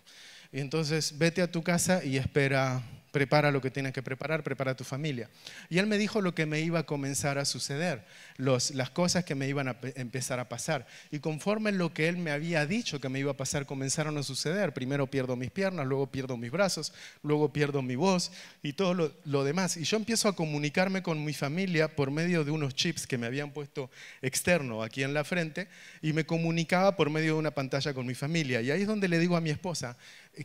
Y entonces vete a tu casa y espera, prepara lo que tienes que preparar, prepara a tu familia. Y él me dijo lo que me iba a comenzar a suceder, las cosas que me iban a empezar a pasar. Y conforme lo que él me había dicho que me iba a pasar, comenzaron a suceder. Primero pierdo mis piernas, luego pierdo mis brazos, luego pierdo mi voz y todo lo demás. Y yo empiezo a comunicarme con mi familia por medio de unos chips que me habían puesto externo aquí en la frente y me comunicaba por medio de una pantalla con mi familia. Y ahí es donde le digo a mi esposa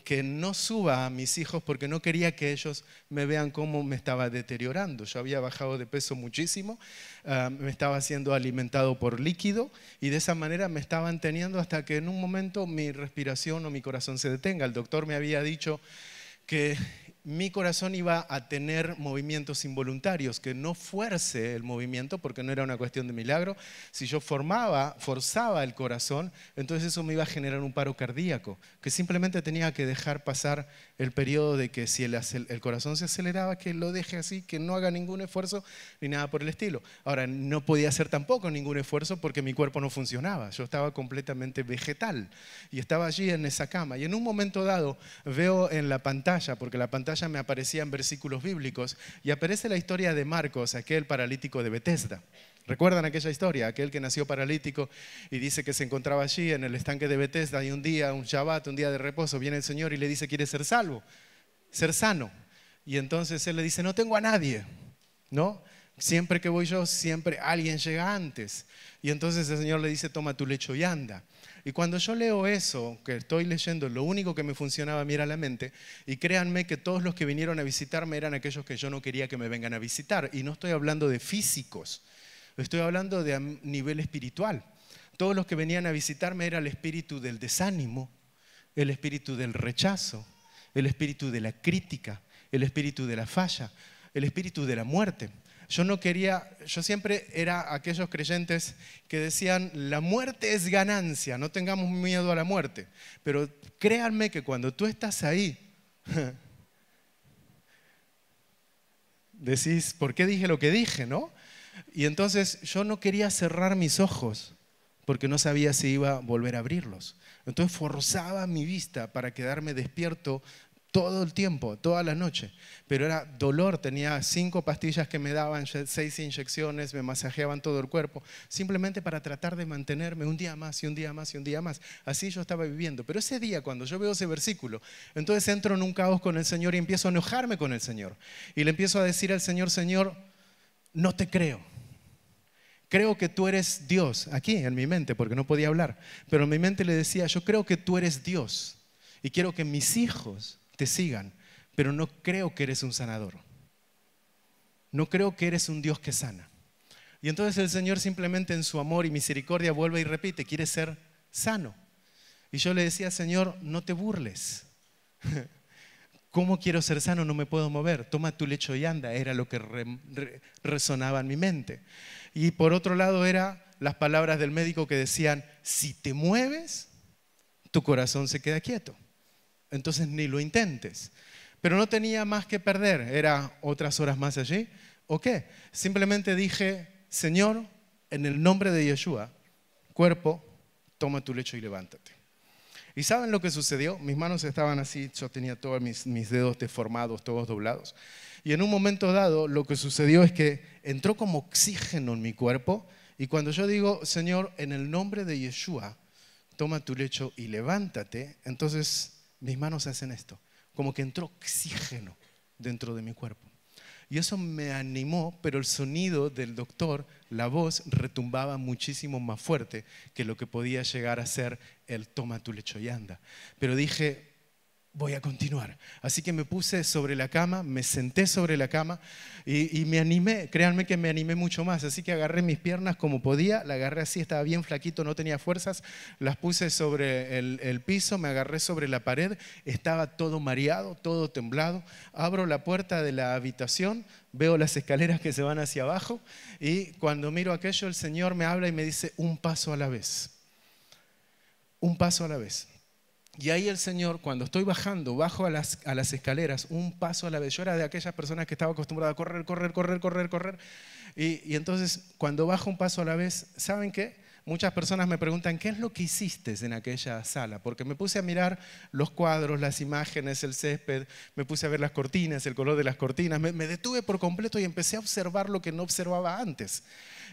que no suba a mis hijos porque no quería que ellos me vean cómo me estaba deteriorando. Yo había bajado de peso muchísimo, me estaba siendo alimentado por líquido y de esa manera me estaban teniendo hasta que en un momento mi respiración o mi corazón se detenga. El doctor me había dicho que mi corazón iba a tener movimientos involuntarios, que no fuerce el movimiento porque no era una cuestión de milagro. Si yo forzaba el corazón, entonces eso me iba a generar un paro cardíaco, que simplemente tenía que dejar pasar el periodo de que si el corazón se aceleraba, que lo deje así, que no haga ningún esfuerzo ni nada por el estilo. Ahora, no podía hacer tampoco ningún esfuerzo porque mi cuerpo no funcionaba. Yo estaba completamente vegetal y estaba allí en esa cama. Y en un momento dado veo en la pantalla, porque la pantalla me aparecían versículos bíblicos y aparece la historia de Marcos, aquel paralítico de Betesda. ¿Recuerdan aquella historia? Aquel que nació paralítico y dice que se encontraba allí en el estanque de Betesda y un día, un Shabbat, un día de reposo, viene el Señor y le dice, ¿quieres ser salvo? Ser sano. Y entonces él le dice, no tengo a nadie, ¿no? Siempre que voy yo, siempre alguien llega antes. Y entonces el Señor le dice, toma tu lecho y anda. Y cuando yo leo eso, que estoy leyendo, lo único que me funcionaba a mí era la mente. Y créanme que todos los que vinieron a visitarme eran aquellos que yo no quería que me vengan a visitar. Y no estoy hablando de físicos, estoy hablando de a nivel espiritual. Todos los que venían a visitarme era el espíritu del desánimo, el espíritu del rechazo, el espíritu de la crítica, el espíritu de la falla, el espíritu de la muerte. Yo siempre era aquellos creyentes que decían, la muerte es ganancia, no tengamos miedo a la muerte. Pero créanme que cuando tú estás ahí, decís, ¿por qué dije lo que dije, no? Y entonces yo no quería cerrar mis ojos porque no sabía si iba a volver a abrirlos. Entonces forzaba mi vista para quedarme despierto todo el tiempo, toda la noche. Pero era dolor, tenía 5 pastillas que me daban, 6 inyecciones, me masajeaban todo el cuerpo, simplemente para tratar de mantenerme un día más y un día más y un día más. Así yo estaba viviendo. Pero ese día, cuando yo veo ese versículo, entonces entro en un caos con el Señor y empiezo a enojarme con el Señor. Y le empiezo a decir al Señor, Señor, no te creo. creo que tú eres Dios, aquí en mi mente, porque no podía hablar, pero en mi mente le decía, yo creo que tú eres Dios y quiero que mis hijos te sigan, pero no creo que eres un sanador. No creo que eres un Dios que sana. Y entonces el Señor simplemente en su amor y misericordia vuelve y repite, ¿quieres ser sano? Y yo le decía, Señor, no te burles. ¿Cómo quiero ser sano? No me puedo mover. Toma tu lecho y anda. Era lo que resonaba en mi mente. Y por otro lado eran las palabras del médico que decían, si te mueves, tu corazón se queda quieto. Entonces ni lo intentes. Pero no tenía más que perder. Era otras horas más allí. ¿O qué? Simplemente dije, Señor, en el nombre de Yeshua, cuerpo, toma tu lecho y levántate. ¿Y saben lo que sucedió? Mis manos estaban así, yo tenía todos mis dedos deformados, todos doblados. Y en un momento dado, lo que sucedió es que entró como oxígeno en mi cuerpo. Y cuando yo digo, Señor, en el nombre de Yeshua, toma tu lecho y levántate, entonces mis manos hacen esto. Como que entró oxígeno dentro de mi cuerpo. Y eso me animó, pero el sonido del doctor, la voz, retumbaba muchísimo más fuerte que lo que podía llegar a ser el toma tu lecho y anda. Pero dije, voy a continuar. Así que me puse sobre la cama, me senté sobre la cama y me animé. Créanme que me animé mucho más. Así que agarré mis piernas como podía, la agarré así, estaba bien flaquito, no tenía fuerzas. Las puse sobre el piso, me agarré sobre la pared, estaba todo mareado, todo temblado. Abro la puerta de la habitación, veo las escaleras que se van hacia abajo y cuando miro aquello, el Señor me habla y me dice, un paso a la vez. Un paso a la vez. Y ahí el Señor, cuando estoy bajando, bajo a las escaleras, un paso a la vez. Yo era de aquellas personas que estaba acostumbrada a correr. Y entonces, cuando bajo un paso a la vez, ¿saben qué? Muchas personas me preguntan, ¿qué es lo que hiciste en aquella sala? Porque me puse a mirar los cuadros, las imágenes, el césped, me puse a ver las cortinas, el color de las cortinas. Me detuve por completo y empecé a observar lo que no observaba antes.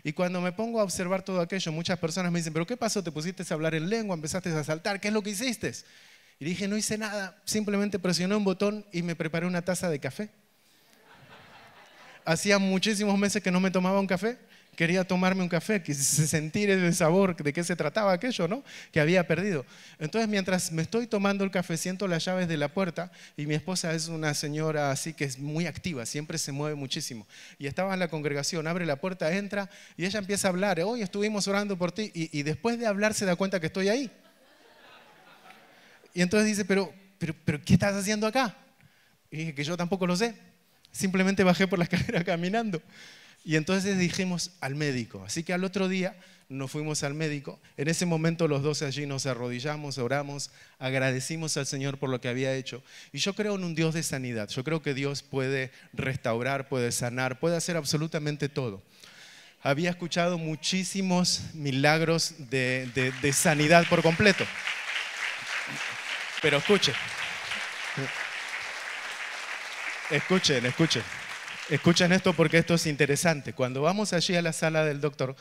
Y cuando me pongo a observar todo aquello, muchas personas me dicen, ¿pero qué pasó? ¿Te pusiste a hablar en lengua? ¿Empezaste a saltar? ¿Qué es lo que hiciste? Y dije, no hice nada, simplemente presioné un botón y me preparé una taza de café. Hacía muchísimos meses que no me tomaba un café. Quería tomarme un café, sentir el sabor de qué se trataba aquello, ¿no? Que había perdido. Entonces, mientras me estoy tomando el café, siento las llaves de la puerta y mi esposa es una señora así que es muy activa, siempre se mueve muchísimo. Y estaba en la congregación, abre la puerta, entra y ella empieza a hablar. Hoy estuvimos orando por ti y después de hablar se da cuenta que estoy ahí. Y entonces dice, pero ¿qué estás haciendo acá? Y dije que yo tampoco lo sé. Simplemente bajé por la escalera caminando. Y entonces dijimos al médico. Así que al otro día nos fuimos al médico. En ese momento los dos allí nos arrodillamos, oramos, agradecimos al Señor por lo que había hecho. Y yo creo en un Dios de sanidad. Yo creo que Dios puede restaurar, puede sanar, puede hacer absolutamente todo. Había escuchado muchísimos milagros de sanidad por completo. Pero escuchen. Escuchen esto porque esto es interesante. Cuando vamos allí a la sala del doctor,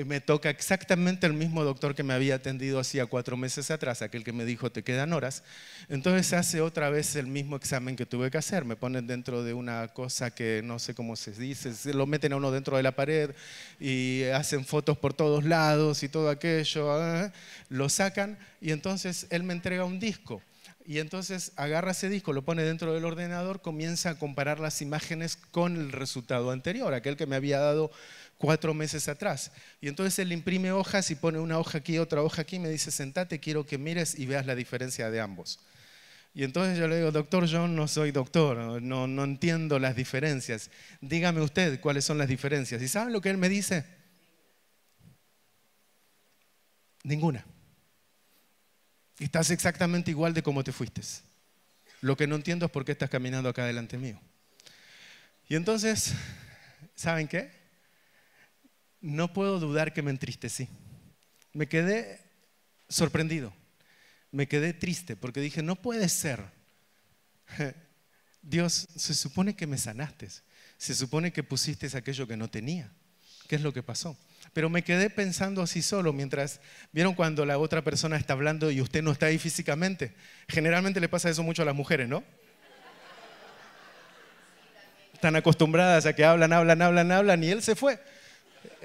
me toca exactamente el mismo doctor que me había atendido hacía 4 meses atrás, aquel que me dijo te quedan horas. Entonces hace otra vez el mismo examen que tuve que hacer. Me ponen dentro de una cosa que no sé cómo se dice, se lo meten a uno dentro de la pared y hacen fotos por todos lados y todo aquello. Lo sacan y entonces él me entrega un disco. Y entonces agarra ese disco, lo pone dentro del ordenador, comienza a comparar las imágenes con el resultado anterior, aquel que me había dado 4 meses atrás. Y entonces él imprime hojas y pone una hoja aquí, otra hoja aquí, y me dice, sentate, quiero que mires y veas la diferencia de ambos. Y entonces yo le digo, doctor, yo no soy doctor, no entiendo las diferencias. Dígame usted cuáles son las diferencias. ¿Y saben lo que él me dice? Ninguna. Estás exactamente igual de como te fuiste. Lo que no entiendo es por qué estás caminando acá delante mío. Y entonces, ¿saben qué? No puedo dudar que me entristecí. Me quedé sorprendido. Me quedé triste porque dije, no puede ser. Dios, se supone que me sanaste. Se supone que pusiste aquello que no tenía. ¿Qué es lo que pasó? Pero me quedé pensando así solo mientras, ¿vieron cuando la otra persona está hablando y usted no está ahí físicamente? Generalmente le pasa eso mucho a las mujeres, ¿no? Están acostumbradas a que hablan y él se fue.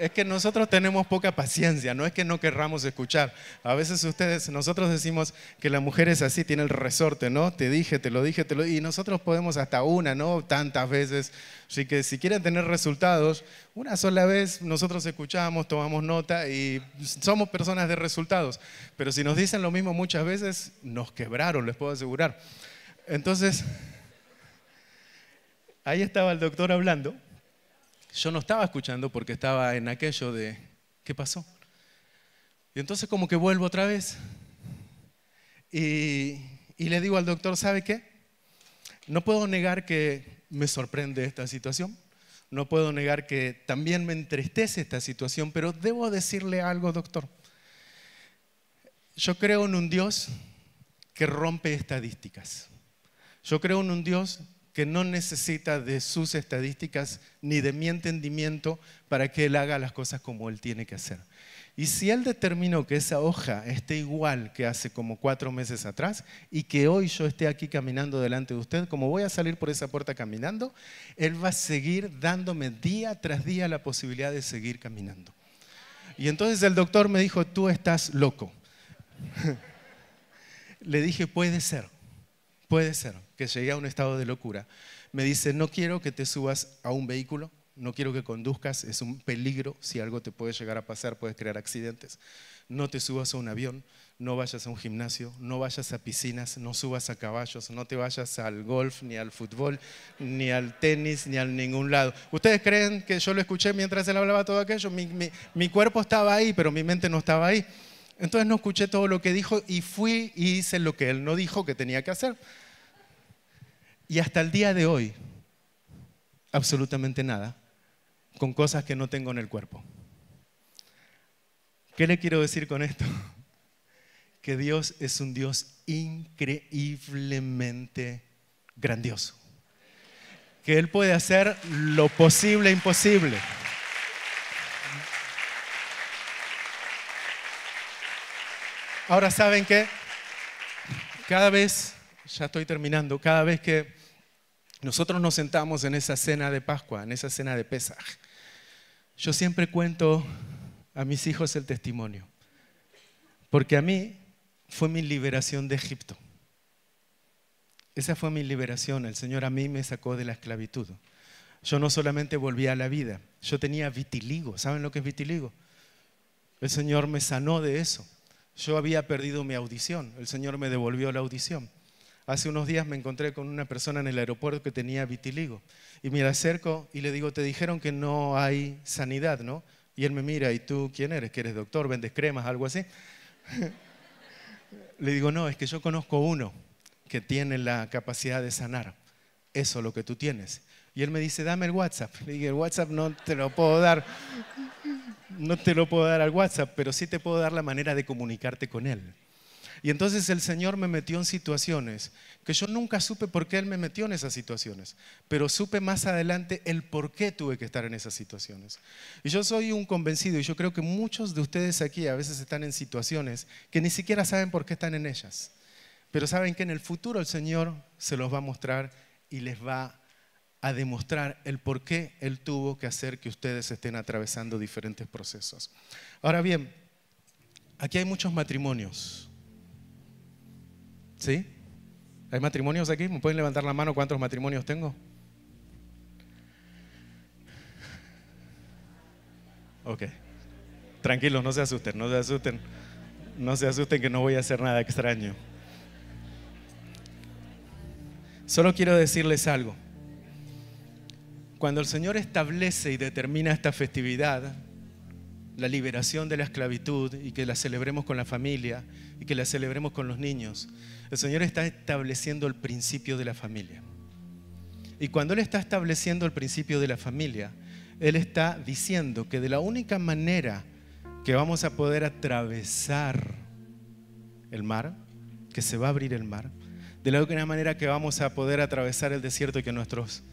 Es que nosotros tenemos poca paciencia, no es que no querramos escuchar. A veces nosotros decimos que la mujer es así, tiene el resorte, ¿no? Te dije, te lo dije, y nosotros podemos hasta una, ¿no? Tantas veces. Así que si quieren tener resultados, una sola vez nosotros escuchamos, tomamos nota y somos personas de resultados. Pero si nos dicen lo mismo muchas veces, nos quebraron, les puedo asegurar. Entonces, ahí estaba el doctor hablando. Yo no estaba escuchando porque estaba en aquello de, ¿qué pasó? Y entonces como que vuelvo otra vez y le digo al doctor, ¿sabe qué? No puedo negar que me sorprende esta situación, no puedo negar que también me entristece esta situación, pero debo decirle algo, doctor. Yo creo en un Dios que rompe estadísticas. Yo creo en un Dios que no necesita de sus estadísticas ni de mi entendimiento para que Él haga las cosas como Él tiene que hacer. Y si Él determinó que esa hoja esté igual que hace como 4 meses atrás y que hoy yo esté aquí caminando delante de usted, como voy a salir por esa puerta caminando, Él va a seguir dándome día tras día la posibilidad de seguir caminando. Y entonces el doctor me dijo, tú estás loco. Le dije, puede ser que llegué a un estado de locura. Me dice, no quiero que te subas a un vehículo, no quiero que conduzcas, es un peligro, si algo te puede llegar a pasar, puedes crear accidentes. No te subas a un avión, no vayas a un gimnasio, no vayas a piscinas, no subas a caballos, no te vayas al golf, ni al fútbol, ni al tenis, ni a ningún lado. ¿Ustedes creen que yo lo escuché mientras él hablaba todo aquello? Mi cuerpo estaba ahí, pero mi mente no estaba ahí. Entonces no escuché todo lo que dijo y fui y hice lo que él no dijo que tenía que hacer. Y hasta el día de hoy, absolutamente nada, con cosas que no tengo en el cuerpo. ¿Qué le quiero decir con esto? Que Dios es un Dios increíblemente grandioso. Que Él puede hacer lo posible e imposible. Ahora, ¿saben qué? Cada vez, ya estoy terminando, cada vez que nosotros nos sentamos en esa cena de Pascua, en esa cena de Pesaj, yo siempre cuento a mis hijos el testimonio, porque a mí fue mi liberación de Egipto. Esa fue mi liberación, el Señor a mí me sacó de la esclavitud. Yo no solamente volví a la vida, yo tenía vitiligo. ¿Saben lo que es vitiligo? El Señor me sanó de eso. Yo había perdido mi audición, el Señor me devolvió la audición. Hace unos días me encontré con una persona en el aeropuerto que tenía vitiligo y me acerco y le digo, te dijeron que no hay sanidad, ¿no? Y él me mira, ¿y tú quién eres? ¿Que eres doctor? ¿Vendes cremas? ¿Algo así? Le digo, no, es que yo conozco uno que tiene la capacidad de sanar. Eso es lo que tú tienes. Y él me dice, dame el WhatsApp. Le digo, el WhatsApp no te lo puedo dar. No te lo puedo dar al WhatsApp, pero sí te puedo dar la manera de comunicarte con él. Y entonces el Señor me metió en situaciones que yo nunca supe por qué Él me metió en esas situaciones, pero supe más adelante el por qué tuve que estar en esas situaciones. Y yo soy un convencido, y yo creo que muchos de ustedes aquí a veces están en situaciones que ni siquiera saben por qué están en ellas, pero saben que en el futuro el Señor se los va a mostrar y les va a demostrar el por qué Él tuvo que hacer que ustedes estén atravesando diferentes procesos. Ahora bien, aquí hay muchos matrimonios. ¿Sí? ¿Hay matrimonios aquí? ¿Me pueden levantar la mano cuántos matrimonios tengo? Ok. Tranquilos, no se asusten, no se asusten. No se asusten que no voy a hacer nada extraño. Solo quiero decirles algo. Cuando el Señor establece y determina esta festividad, la liberación de la esclavitud, y que la celebremos con la familia y que la celebremos con los niños, el Señor está estableciendo el principio de la familia. Y cuando Él está estableciendo el principio de la familia, Él está diciendo que de la única manera que vamos a poder atravesar el mar, que se va a abrir el mar, de la única manera que vamos a poder atravesar el desierto y que nuestros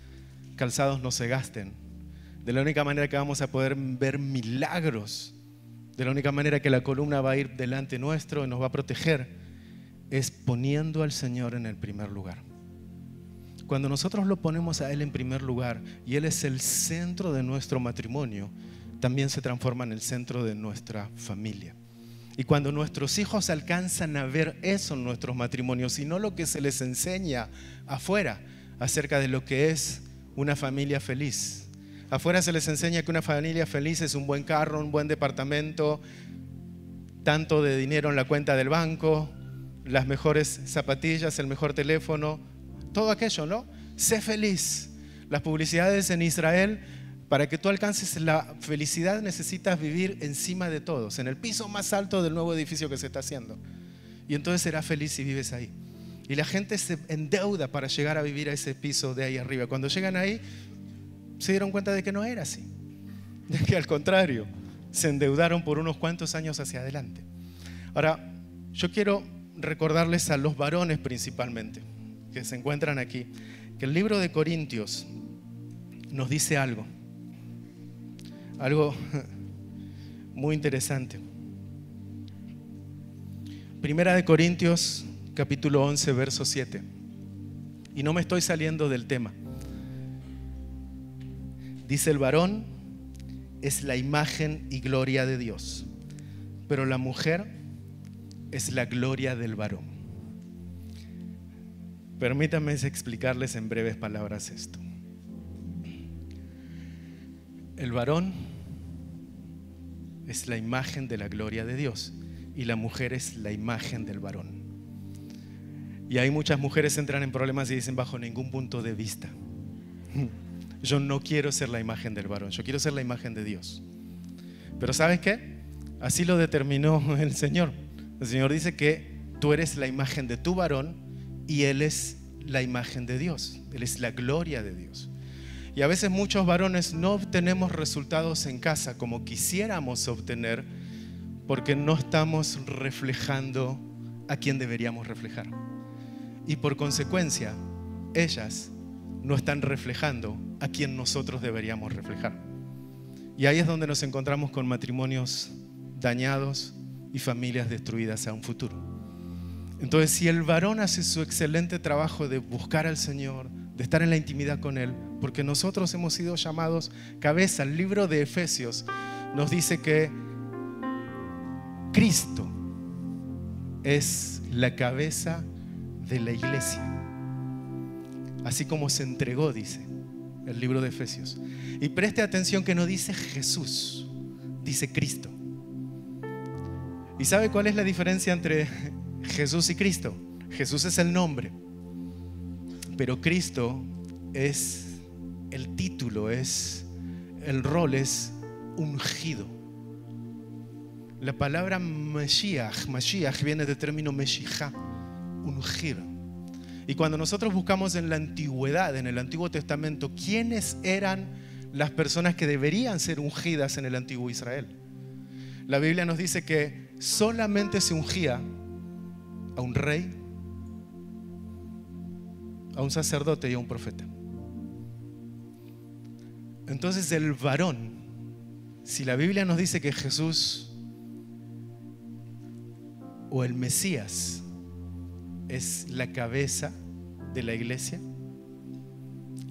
calzados no se gasten, de la única manera que vamos a poder ver milagros, de la única manera que la columna va a ir delante nuestro y nos va a proteger, es poniendo al Señor en el primer lugar. Cuando nosotros lo ponemos a Él en primer lugar y Él es el centro de nuestro matrimonio, también se transforma en el centro de nuestra familia. Y cuando nuestros hijos alcanzan a ver eso en nuestros matrimonios y no lo que se les enseña afuera acerca de lo que es una familia feliz. Afuera se les enseña que una familia feliz es un buen carro, un buen departamento, tanto de dinero en la cuenta del banco, las mejores zapatillas, el mejor teléfono, todo aquello, ¿no? Sé feliz. Las publicidades en Israel, para que tú alcances la felicidad necesitas vivir encima de todos, en el piso más alto del nuevo edificio que se está haciendo. Y entonces serás feliz si vives ahí. Y la gente se endeuda para llegar a vivir a ese piso de ahí arriba. Cuando llegan ahí, se dieron cuenta de que no era así. De que al contrario, se endeudaron por unos cuantos años hacia adelante. Ahora, yo quiero recordarles a los varones principalmente, que se encuentran aquí, que el libro de Corintios nos dice algo muy interesante. Primera de Corintios, capítulo 11, verso 7. Y no me estoy saliendo del tema. Dice: el varón es la imagen y gloria de Dios, pero la mujer es la gloria del varón. Permítanme explicarles en breves palabras esto. El varón es la imagen de la gloria de Dios y la mujer es la imagen del varón. Y hay muchas mujeres que entran en problemas y dicen: bajo ningún punto de vista, yo no quiero ser la imagen del varón, yo quiero ser la imagen de Dios. Pero ¿sabes qué? Así lo determinó el Señor. El Señor dice que tú eres la imagen de tu varón y Él es la imagen de Dios. Él es la gloria de Dios. Y a veces muchos varones no obtenemos resultados en casa como quisiéramos obtener porque no estamos reflejando a quien deberíamos reflejar. Y por consecuencia, ellas no están reflejando a quien nosotros deberíamos reflejar. Y ahí es donde nos encontramos con matrimonios dañados y familias destruidas a un futuro. Entonces, si el varón hace su excelente trabajo de buscar al Señor, de estar en la intimidad con Él, porque nosotros hemos sido llamados cabeza. El libro de Efesios nos dice que Cristo es la cabeza de la iglesia, así como se entregó, dice el libro de Efesios. Y preste atención que no dice Jesús, dice Cristo. ¿Y sabe cuál es la diferencia entre Jesús y Cristo? Jesús es el nombre, pero Cristo es el título, es el rol, es ungido. La palabra Mashiach viene del término Meshijá, ungir. Y cuando nosotros buscamos en la antigüedad, en el Antiguo Testamento, ¿quiénes eran las personas que deberían ser ungidas en el antiguo Israel? La Biblia nos dice que solamente se ungía a un rey, a un sacerdote y a un profeta. Entonces el varón, si la Biblia nos dice que Jesús o el Mesías es la cabeza de la iglesia,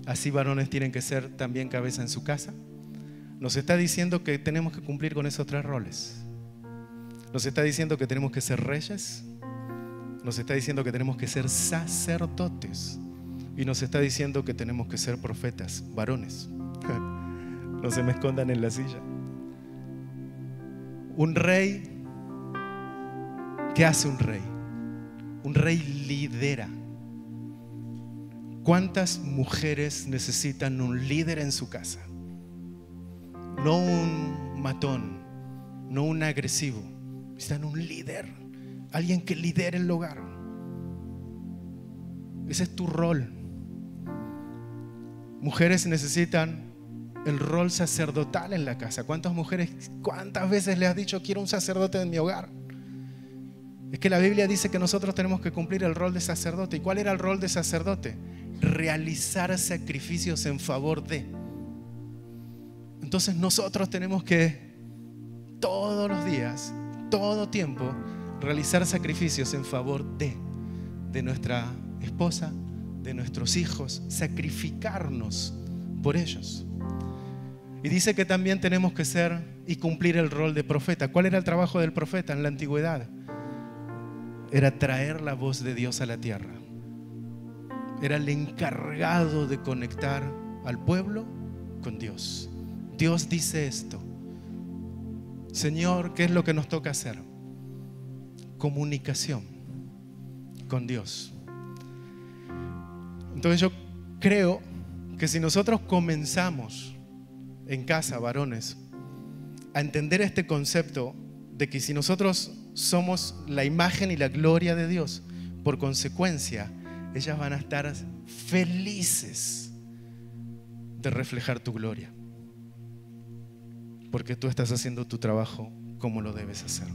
así varones tienen que ser también cabeza en su casa. Nos está diciendo que tenemos que cumplir con esos tres roles. Nos está diciendo que tenemos que ser reyes, nos está diciendo que tenemos que ser sacerdotes y nos está diciendo que tenemos que ser profetas, varones. No se me escondan en la silla. Un rey, ¿qué hace un rey? Un rey lidera. ¿Cuántas mujeres necesitan un líder en su casa? No un matón, no un agresivo. Necesitan un líder, alguien que lidere el hogar. Ese es tu rol. Mujeres necesitan el rol sacerdotal en la casa. ¿Cuántas veces le has dicho: quiero un sacerdote en mi hogar? Es que la Biblia dice que nosotros tenemos que cumplir el rol de sacerdote. ¿Y cuál era el rol de sacerdote? Realizar sacrificios en favor de. Entonces nosotros tenemos que todos los días, todo tiempo, realizar sacrificios en favor de nuestra esposa, de nuestros hijos, sacrificarnos por ellos. Y dice que también tenemos que ser y cumplir el rol de profeta. ¿Cuál era el trabajo del profeta en la antigüedad? Era traer la voz de Dios a la tierra. Era el encargado de conectar al pueblo con Dios. Dios dice esto. Señor, ¿qué es lo que nos toca hacer? Comunicación con Dios. Entonces yo creo que si nosotros comenzamos en casa, varones, a entender este concepto de que si nosotros somos la imagen y la gloria de Dios, por consecuencia, ellas van a estar felices de reflejar tu gloria, porque tú estás haciendo tu trabajo como lo debes hacer.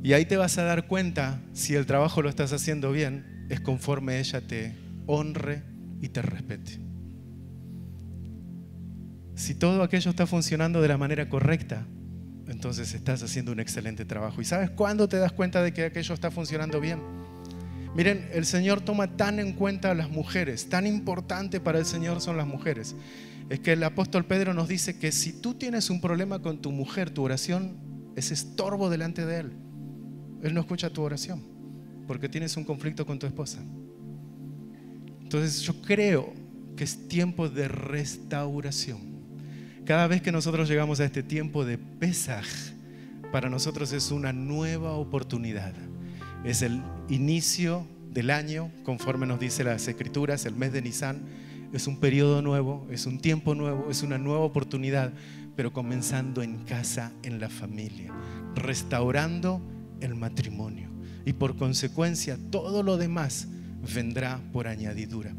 Y ahí te vas a dar cuenta si el trabajo lo estás haciendo bien, es conforme ella te honre y te respete. Si todo aquello está funcionando de la manera correcta, entonces estás haciendo un excelente trabajo. ¿Y sabes cuándo te das cuenta de que aquello está funcionando bien? Miren, el Señor toma tan en cuenta a las mujeres, tan importante para el Señor son las mujeres. Es que el apóstol Pedro nos dice que si tú tienes un problema con tu mujer, tu oración es estorbo delante de Él. Él no escucha tu oración porque tienes un conflicto con tu esposa. Entonces yo creo que es tiempo de restauración. Cada vez que nosotros llegamos a este tiempo de Pesaj, para nosotros es una nueva oportunidad. Es el inicio del año, conforme nos dice las Escrituras, el mes de Nisan. Es un periodo nuevo, es un tiempo nuevo, es una nueva oportunidad, pero comenzando en casa, en la familia, restaurando el matrimonio. Y por consecuencia, todo lo demás vendrá por añadidura.